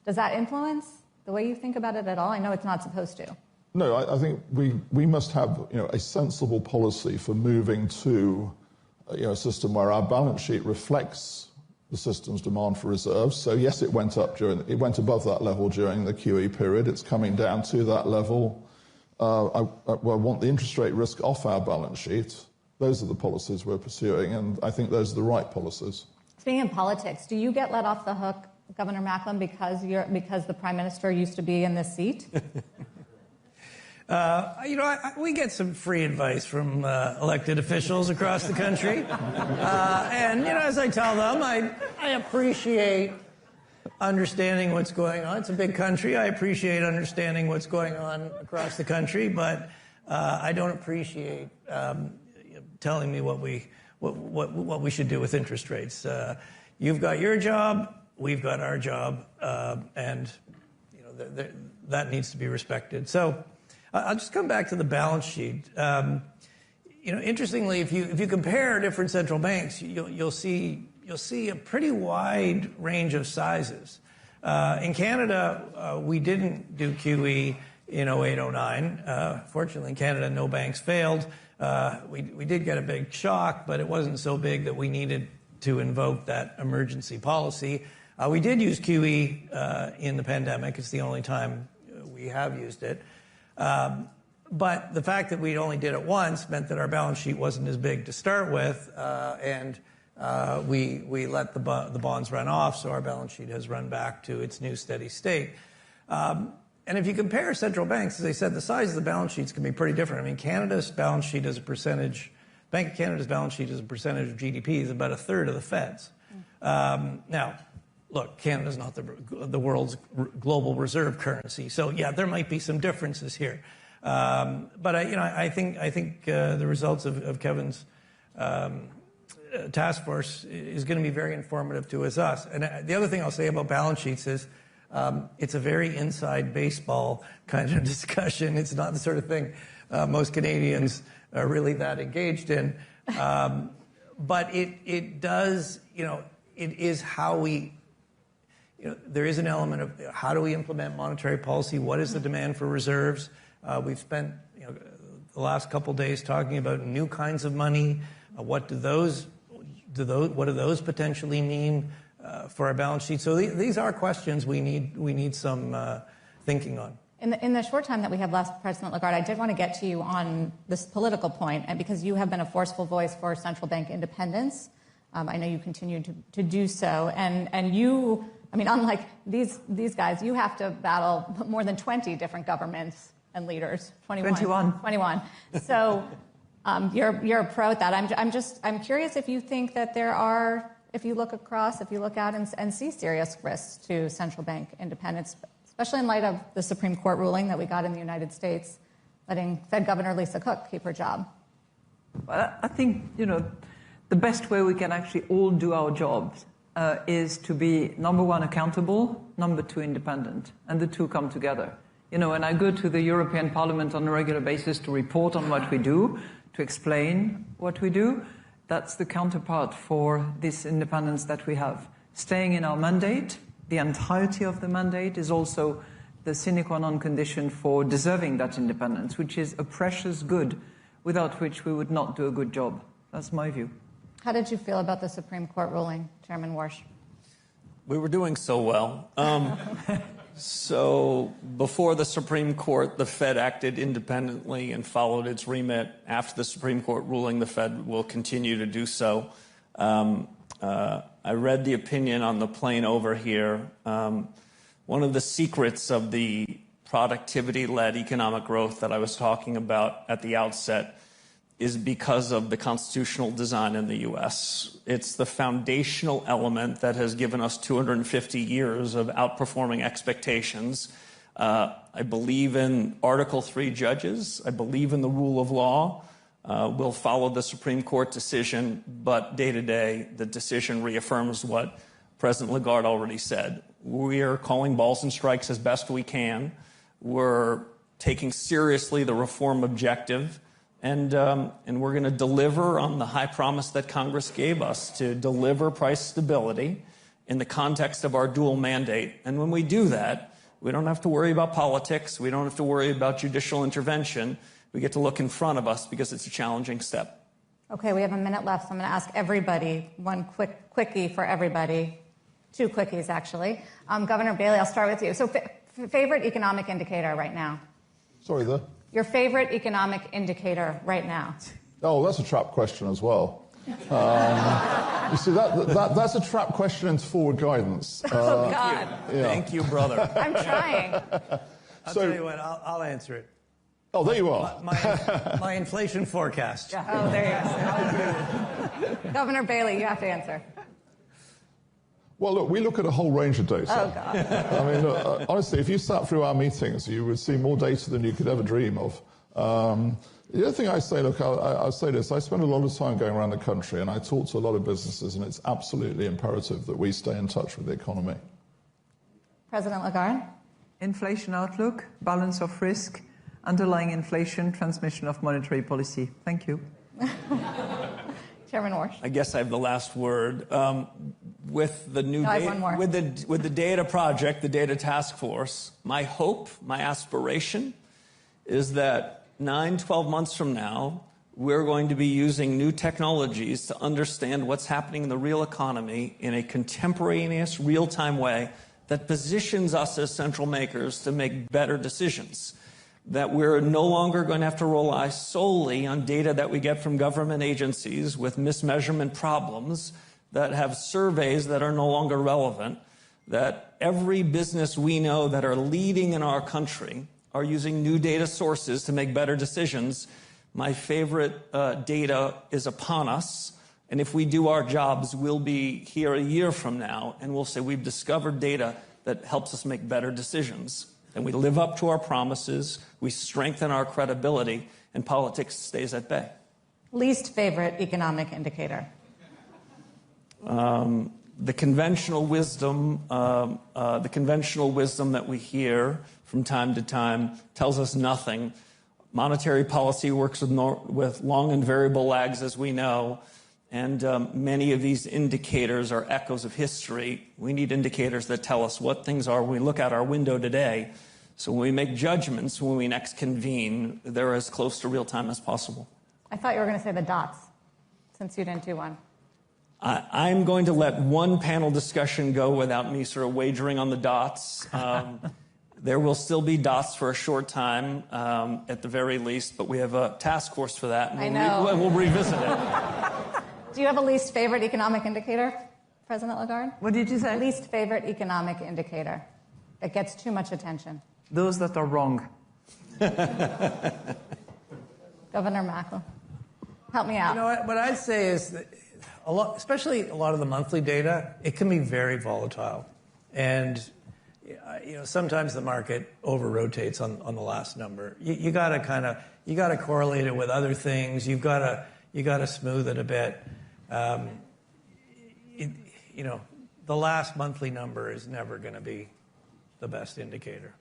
Does that influence the way you think about it at all? I know it's not supposed to. No, I think we must have a sensible policy for moving to a system where our balance sheet reflects the system's demand for reserves. So yes, it went above that level during the QE period. It's coming down to that level. I want the interest rate risk off our balance sheet. Those are the policies we're pursuing, and I think those are the right policies. Speaking of politics, do you get let off the hook, Governor Macklem, because the Prime Minister used to be in this seat? We get some free advice from elected officials across the country. And, as I tell them, I appreciate understanding what's going on. It's a big country. I appreciate understanding what's going on across the country, but I don't appreciate telling me what we should do with interest rates. You've got your job, we've got our job, and that needs to be respected. So I'll just come back to the balance sheet. Interestingly, if you compare different central banks, you'll see a pretty wide range of sizes. In Canada, we didn't do QE in 08-09. Fortunately, in Canada, no banks failed. We did get a big shock, but it wasn't so big that we needed to invoke that emergency policy. We did use QE in the pandemic. It's the only time we have used it. But the fact that we only did it once meant that our balance sheet wasn't as big to start with, and we let the bonds run off, so our balance sheet has run back to its new steady state. And if you compare central banks, as I said, the size of the balance sheets can be pretty different. I mean, Canada's balance sheet as a percentage, Bank of Canada's balance sheet as a percentage of GDP is about a third of the Fed's. Now, look, Canada's not the world's global reserve currency, so yeah, there might be some differences here. But I think the results of Kevin's task force is going to be very informative to us. And the other thing I'll say about balance sheets is it's a very inside baseball kind of discussion. It's not the sort of thing most Canadians are really that engaged in. But it does, it is how we, there is an element of how do we implement monetary policy? What is the demand for reserves? We've spent the last couple of days talking about new kinds of money. What do those potentially mean for our balance sheet? So these are questions we need some thinking on. In the short time that we have left, President Lagarde, I did want to get to you on this political point, and because you have been a forceful voice for central bank independence. I know you continue to do so, and you, I mean, unlike these guys, you have to battle more than 20 different governments and leaders. 21. So you're a pro at that. I'm curious if you think that there are, if you look out and see serious risks to central bank independence, especially in light of the Supreme Court ruling that we got in the United States, letting Fed Governor Lisa Cook keep her job. Well, I think, the best way we can actually all do our jobs is to be, number one, accountable, number two, independent, and the two come together. When I go to the European Parliament on a regular basis to report on what we do, to explain what we do, that's the counterpart for this independence that we have. Staying in our mandate, the entirety of the mandate is also the sine qua non condition for deserving that independence, which is a precious good without which we would not do a good job. That's my view. How did you feel about the Supreme Court ruling, Chairman Warsh? We were doing so well. So before the Supreme Court, the Fed acted independently and followed its remit. After the Supreme Court ruling, the Fed will continue to do so. I read the opinion on the plane over here. One of the secrets of the productivity-led economic growth that I was talking about at the outset is because of the constitutional design in the U.S. It's the foundational element that has given us 250 years of outperforming expectations. I believe in Article 3 judges. I believe in the rule of law. We'll follow the Supreme Court decision, but day to day, the decision reaffirms what President Lagarde already said. We're calling balls and strikes as best we can. We're taking seriously the reform objective. And we're going to deliver on the high promise that Congress gave us to deliver price stability in the context of our dual mandate. And when we do that, we don't have to worry about politics. We don't have to worry about judicial intervention. We get to look in front of us because it's a challenging step. Okay, we have a minute left, so I'm going to ask everybody one quickie for everybody. Two quickies, actually. Governor Bailey, I'll start with you. So favorite economic indicator right now? Sorry, there. Your favorite economic indicator right now? Oh, that's a trap question as well. You see, that's a trap question into forward guidance. Oh, God. Yeah. Thank you, brother. I'm trying. I'll tell you what, I'll answer it. Oh, there you are. My inflation forecast. Oh, there you go. Governor Bailey, you have to answer. Well, look, we look at a whole range of data. Oh, God. I mean, look, honestly, if you sat through our meetings, you would see more data than you could ever dream of. The other thing I say, look, I'll say this. I spend a lot of time going around the country, and I talk to a lot of businesses, and it's absolutely imperative that we stay in touch with the economy. President Lagarde? Inflation outlook, balance of risk, underlying inflation, transmission of monetary policy. Thank you. Chairman Warsh. I guess I have the last word. With the new with the data project, the data task force, my hope, my aspiration is that 9-12 months from now, we're going to be using new technologies to understand what's happening in the real economy in a contemporaneous, real-time way that positions us as central makers to make better decisions. That we're no longer going to have to rely solely on data that we get from government agencies with mismeasurement problems, that have surveys that are no longer relevant, that every business we know that are leading in our country are using new data sources to make better decisions. My favorite data is upon us, and if we do our jobs, we'll be here a year from now, and we'll say we've discovered data that helps us make better decisions. And we live up to our promises, we strengthen our credibility, and politics stays at bay. Least favorite economic indicator? The conventional wisdom that we hear from time to time tells us nothing. Monetary policy works with long and variable lags, as we know. And many of these indicators are echoes of history. We need indicators that tell us what things are when we look out our window today. So when we make judgments, when we next convene, they're as close to real time as possible. I thought you were going to say the dots, since you didn't do one. I'm going to let one panel discussion go without me sort of wagering on the dots. There will still be dots for a short time, at the very least, but we have a task force for that, and we'll revisit it. Do you have a least favorite economic indicator, President Lagarde? What did you say? Least favorite economic indicator that gets too much attention. Those that are wrong. Governor Macklem, help me out. You know what I'd say is that especially a lot of the monthly data, it can be very volatile. And sometimes the market over-rotates on the last number. You got to correlate it with other things. You got to smooth it a bit. The last monthly number is never going to be the best indicator.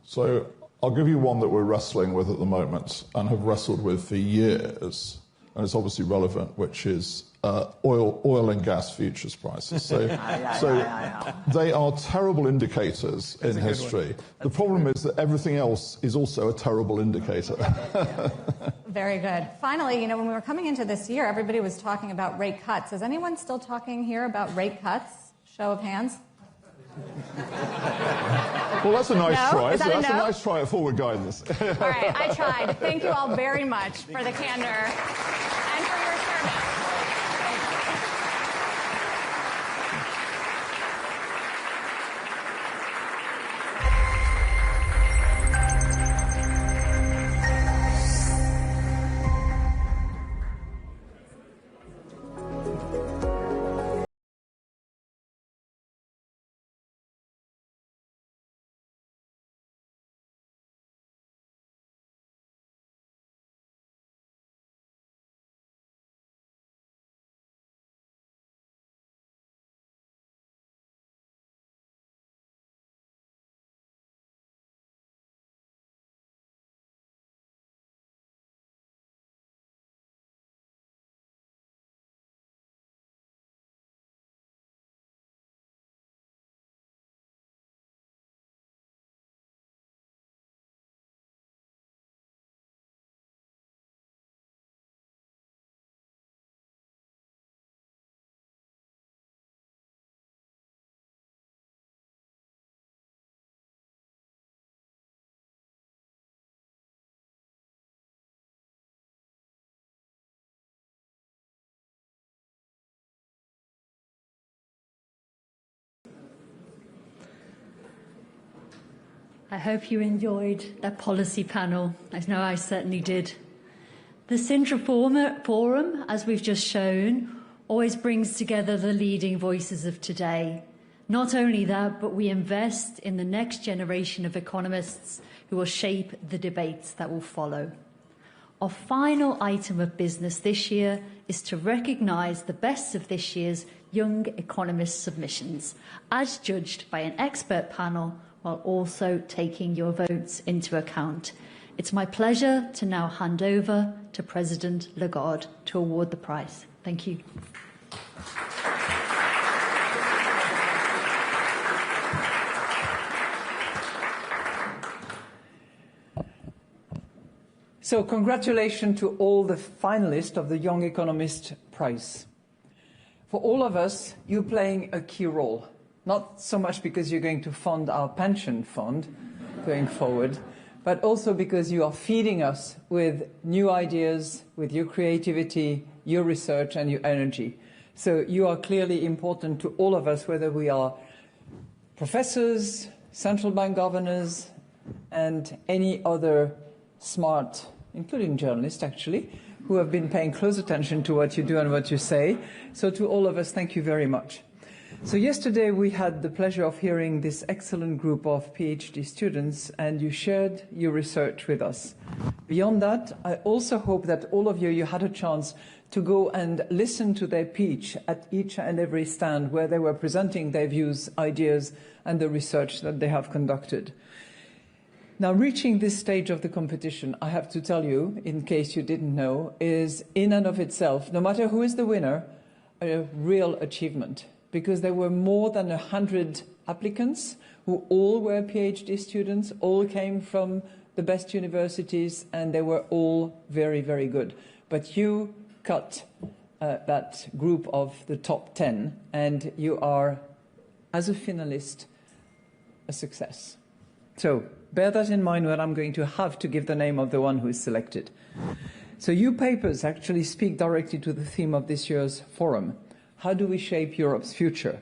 So I'll give you one that we're wrestling with at the moment and have wrestled with for years, and it's obviously relevant, which is oil and gas futures prices. So they are terrible indicators in history. The problem is that everything else is also a terrible indicator. Very good. Finally, when we were coming into this year, everybody was talking about rate cuts. Is anyone still talking here about rate cuts? Show of hands. Well, that's a nice try. That's a nice try at forward guidance. All right, I tried. Thank you all very much for the candor and for your service. I hope you enjoyed that policy panel. I know I certainly did. The Sintra Forum, as we've just shown, always brings together the leading voices of today. Not only that, but we invest in the next generation of economists who will shape the debates that will follow. Our final item of business this year is to recognise the best of this year's Young Economist submissions, as judged by an expert panel, while also taking your votes into account. It's my pleasure to now hand over to President Lagarde to award the prize. Thank you. So congratulations to all the finalists of the Young Economist Prize. For all of us, you're playing a key role. Not so much because you're going to fund our pension fund going forward, but also because you are feeding us with new ideas, with your creativity, your research and your energy. So you are clearly important to all of us, whether we are professors, central bank governors, and any other smart, including journalists actually, who have been paying close attention to what you do and what you say. So to all of us, thank you very much. So yesterday we had the pleasure of hearing this excellent group of PhD students, and you shared your research with us. Beyond that, I also hope that all of you had a chance to go and listen to their pitch at each and every stand where they were presenting their views, ideas, and the research that they have conducted. Now, reaching this stage of the competition, I have to tell you, in case you didn't know, is in and of itself, no matter who is the winner, a real achievement, because there were more than 100 applicants who all were PhD students, all came from the best universities, and they were all very, very good. But you cut that group of the top 10, and you are, as a finalist, a success. So bear that in mind when I'm going to have to give the name of the one who is selected. So your papers actually speak directly to the theme of this year's forum. How do we shape Europe's future?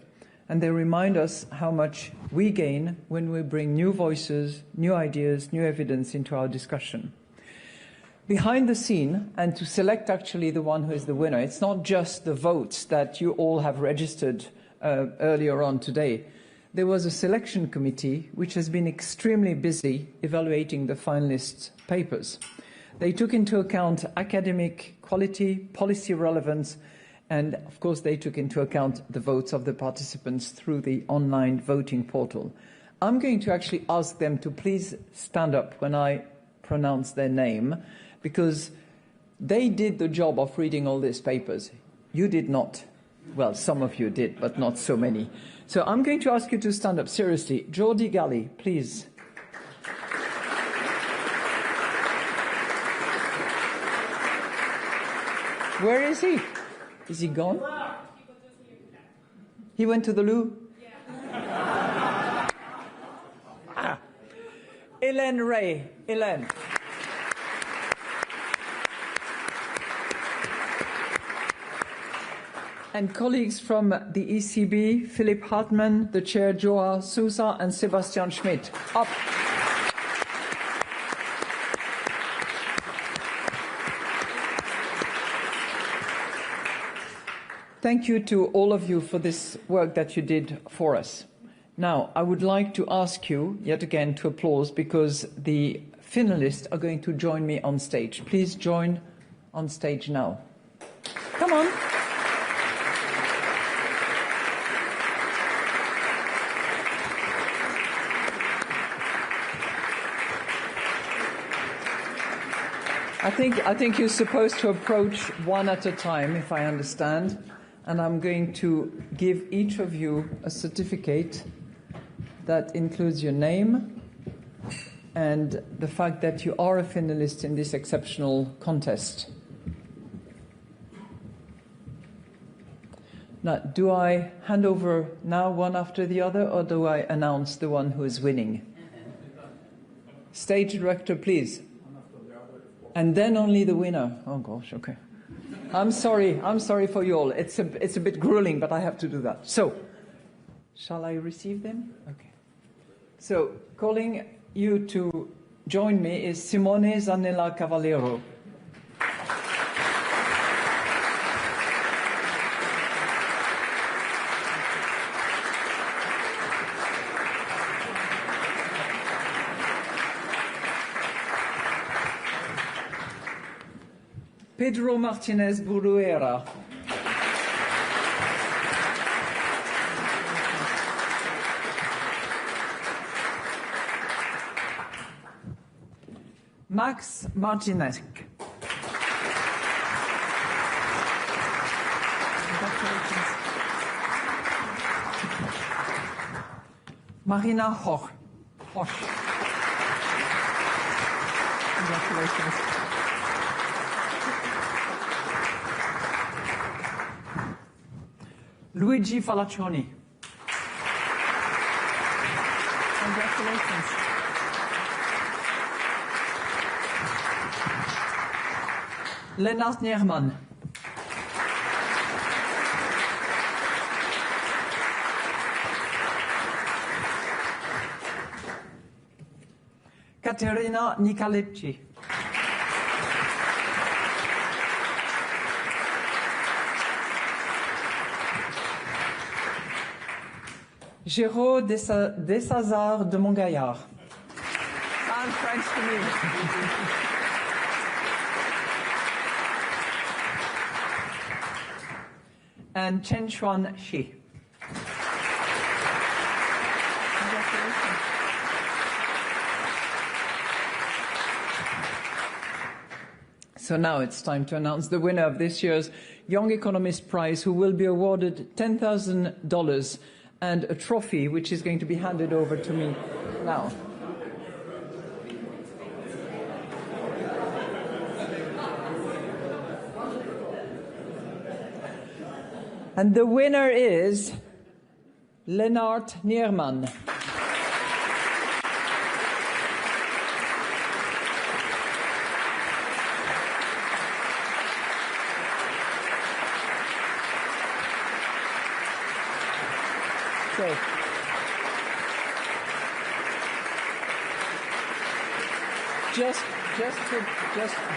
And they remind us how much we gain when we bring new voices, new ideas, new evidence into our discussion. Behind the scene, and to select actually the one who is the winner, it's not just the votes that you all have registered earlier on today. There was a selection committee which has been extremely busy evaluating the finalists' papers. They took into account academic quality, policy relevance, and of course they took into account the votes of the participants through the online voting portal. I'm going to actually ask them to please stand up when I pronounce their name, because they did the job of reading all these papers. You did not. Well, some of you did, but not so many. So I'm going to ask you to stand up. Seriously. Jordi Galli, please. Where is he? Is he gone? He went to the loo? Yeah. Hélène Ray. Hélène. And colleagues from the ECB, Philip Hartmann, the Chair Joao Sousa, and Sebastian Schmidt. Up. Thank you to all of you for this work that you did for us. Now, I would like to ask you, yet again, to applause, because the finalists are going to join me on stage. Please join on stage now. Come on. I think you're supposed to approach one at a time, if I understand. And I'm going to give each of you a certificate that includes your name and the fact that you are a finalist in this exceptional contest. Now, do I hand over now one after the other, or do I announce the one who is winning? Stage director, please. And then only the winner. Oh gosh, okay. I'm sorry for you all. It's a bit grueling, but I have to do that. So, shall I receive them? Okay. So, calling you to join me is Simone Zanella Cavallero. Pedro Martinez Buruera. Max Martinez. Marina Hoch. Congratulations. Luigi Falaccioni. Congratulations. Lennart Nierman. Caterina Nicolecci. Géraud Desazard de Montgaillard. Sounds French to me. And Chen Xuan Shi. Congratulations. So now it's time to announce the winner of this year's Young Economist Prize, who will be awarded $10,000 and a trophy, which is going to be handed over to me now. And the winner is Lennart Nierman. So,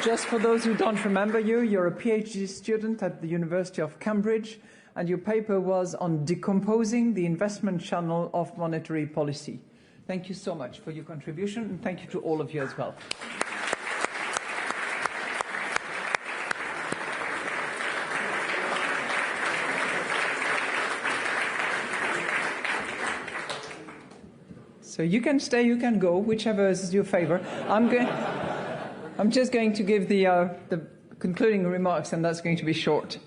just for those who don't remember you, you're a PhD student at the University of Cambridge, and your paper was on decomposing the investment channel of monetary policy. Thank you so much for your contribution, and thank you to all of you as well. So you can stay, you can go, whichever is your favor. I'm just going to give the concluding remarks, and that's going to be short.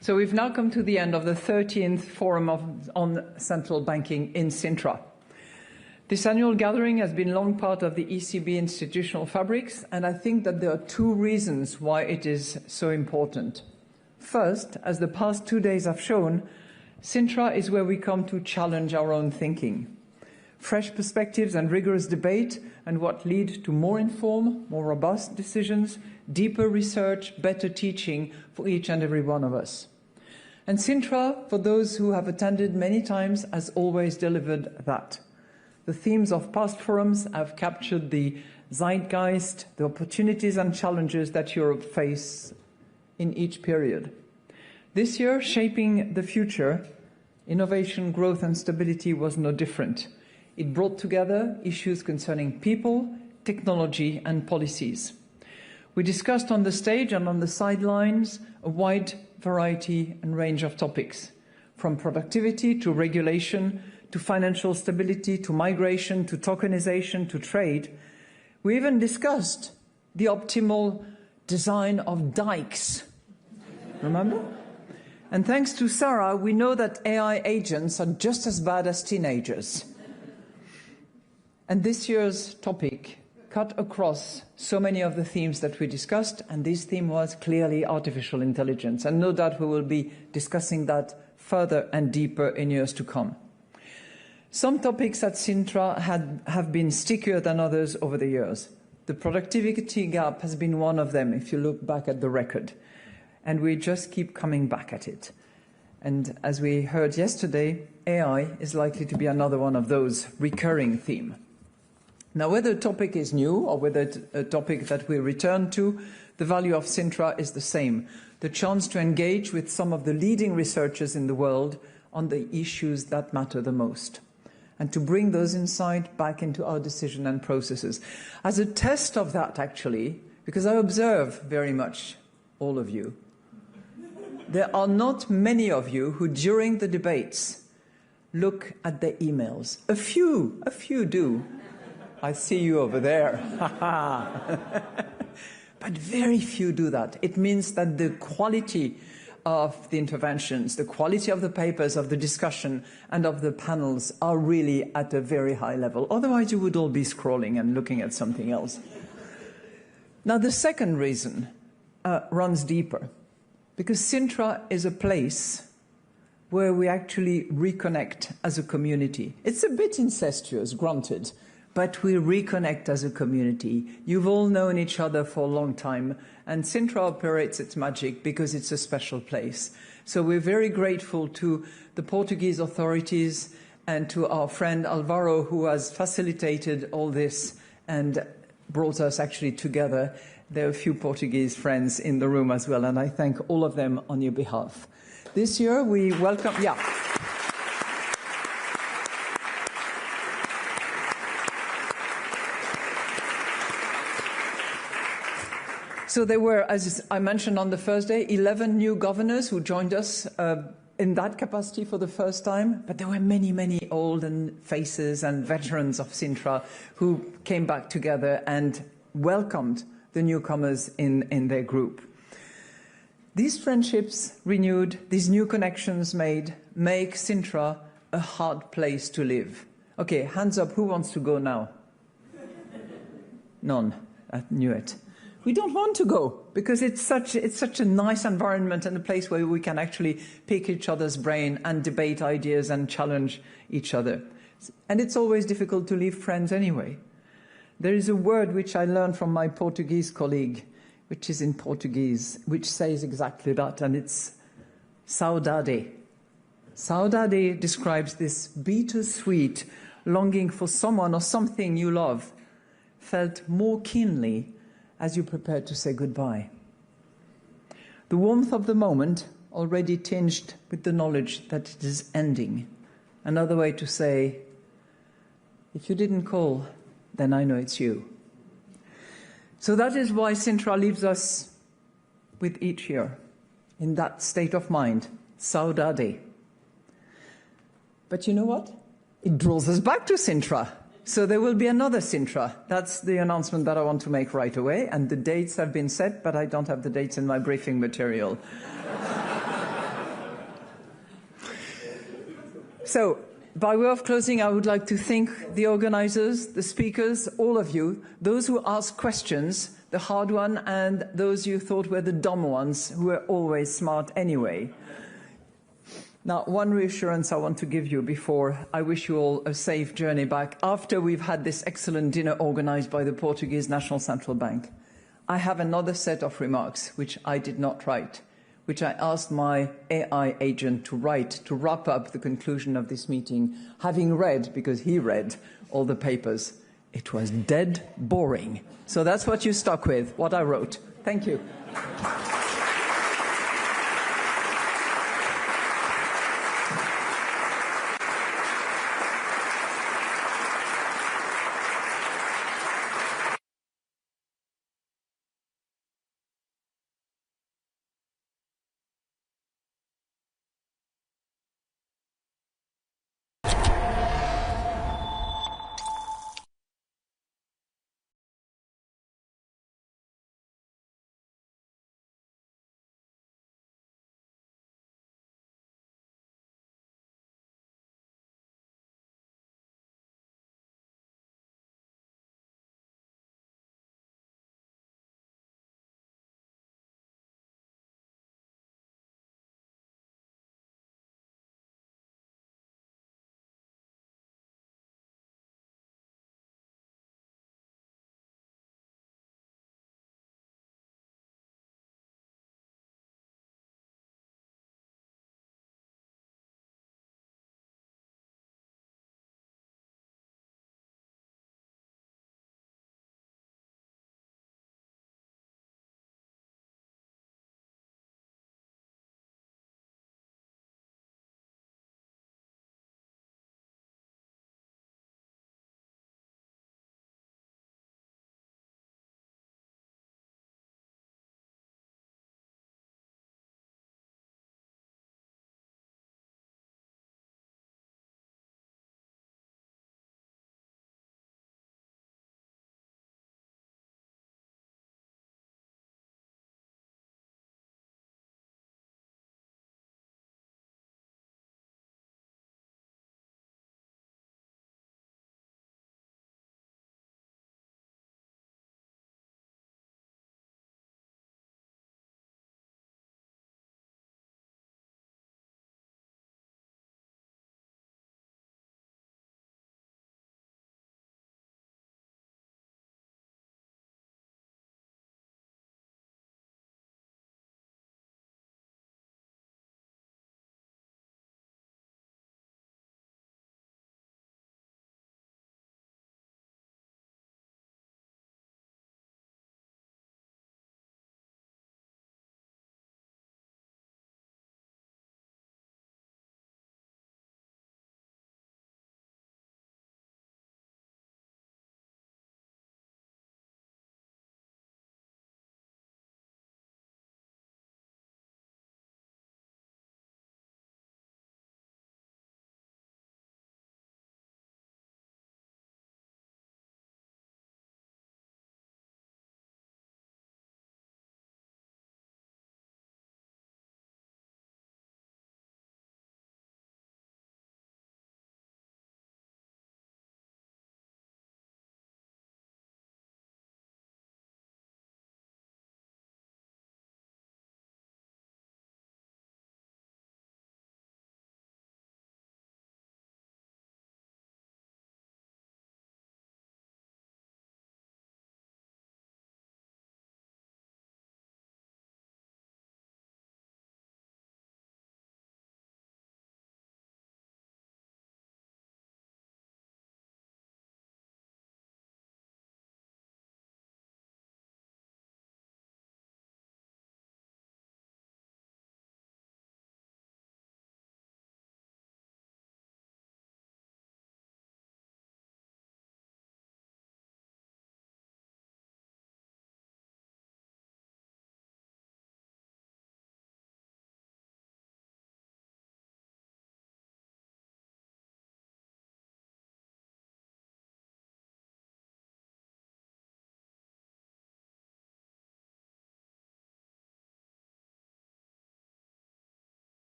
So we've now come to the end of the 13th Forum on Central Banking in Sintra. This annual gathering has been long part of the ECB institutional fabrics, and I think that there are two reasons why it is so important. First, as the past 2 days have shown, Sintra is where we come to challenge our own thinking. Fresh perspectives and rigorous debate, and what lead to more informed, more robust decisions, deeper research, better teaching for each and every one of us. And Sintra, for those who have attended many times, has always delivered that. The themes of past forums have captured the zeitgeist, the opportunities and challenges that Europe faces in each period. This year, shaping the future, innovation, growth and stability was no different. It brought together issues concerning people, technology and policies. We discussed on the stage and on the sidelines a wide variety and range of topics, from productivity to regulation, to financial stability, to migration, to tokenization, to trade. We even discussed the optimal design of dikes. Remember? And thanks to Sarah, we know that AI agents are just as bad as teenagers. And this year's topic cut across so many of the themes that we discussed, and this theme was clearly artificial intelligence. And no doubt we will be discussing that further and deeper in years to come. Some topics at Sintra have been stickier than others over the years. The productivity gap has been one of them, if you look back at the record. And we just keep coming back at it. And as we heard yesterday, AI is likely to be another one of those recurring themes. Now, whether a topic is new or whether it's a topic that we return to, the value of Sintra is the same. The chance to engage with some of the leading researchers in the world on the issues that matter the most, and to bring those insights back into our decision and processes. As a test of that, actually, because I observe very much all of you, there are not many of you who, during the debates, look at their emails. A few do. I see you over there. But very few do that. It means that the quality of the interventions, the quality of the papers, of the discussion, and of the panels are really at a very high level. Otherwise, you would all be scrolling and looking at something else. Now, the second reason runs deeper, because Sintra is a place where we actually reconnect as a community. It's a bit incestuous, granted, but we reconnect as a community. You've all known each other for a long time, and Sintra operates its magic because it's a special place. So we're very grateful to the Portuguese authorities and to our friend Alvaro, who has facilitated all this and brought us actually together. There are a few Portuguese friends in the room as well, and I thank all of them on your behalf. This year we welcome... So there were, as I mentioned on the first day, 11 new governors who joined us in that capacity for the first time. But there were many, many old faces and veterans of Sintra who came back together and welcomed the newcomers in their group. These friendships renewed, these new connections made, make Sintra a hard place to live. Okay, hands up, who wants to go now? None. I knew it. We don't want to go because it's such a nice environment and a place where we can actually pick each other's brain and debate ideas and challenge each other. And it's always difficult to leave friends anyway. There is a word which I learned from my Portuguese colleague, which is in Portuguese, which says exactly that, and it's saudade. Saudade describes this bittersweet longing for someone or something you love, felt more keenly as you prepare to say goodbye. The warmth of the moment already tinged with the knowledge that it is ending. Another way to say, if you didn't call, then I know it's you. So that is why Sintra leaves us with each year in that state of mind, saudade. But you know what? It draws us back to Sintra. So there will be another Sintra. That's the announcement that I want to make right away. And the dates have been set, but I don't have the dates in my briefing material. So, by way of closing, I would like to thank the organizers, the speakers, all of you, those who asked questions, the hard one, and those you thought were the dumb ones, who were always smart anyway. Now, one reassurance I want to give you before I wish you all a safe journey back, after we've had this excellent dinner organized by the Portuguese National Central Bank. I have another set of remarks, which I did not write, which I asked my AI agent to write to wrap up the conclusion of this meeting, having read, because he read, all the papers. It was dead boring. So that's what you're stuck with, what I wrote. Thank you.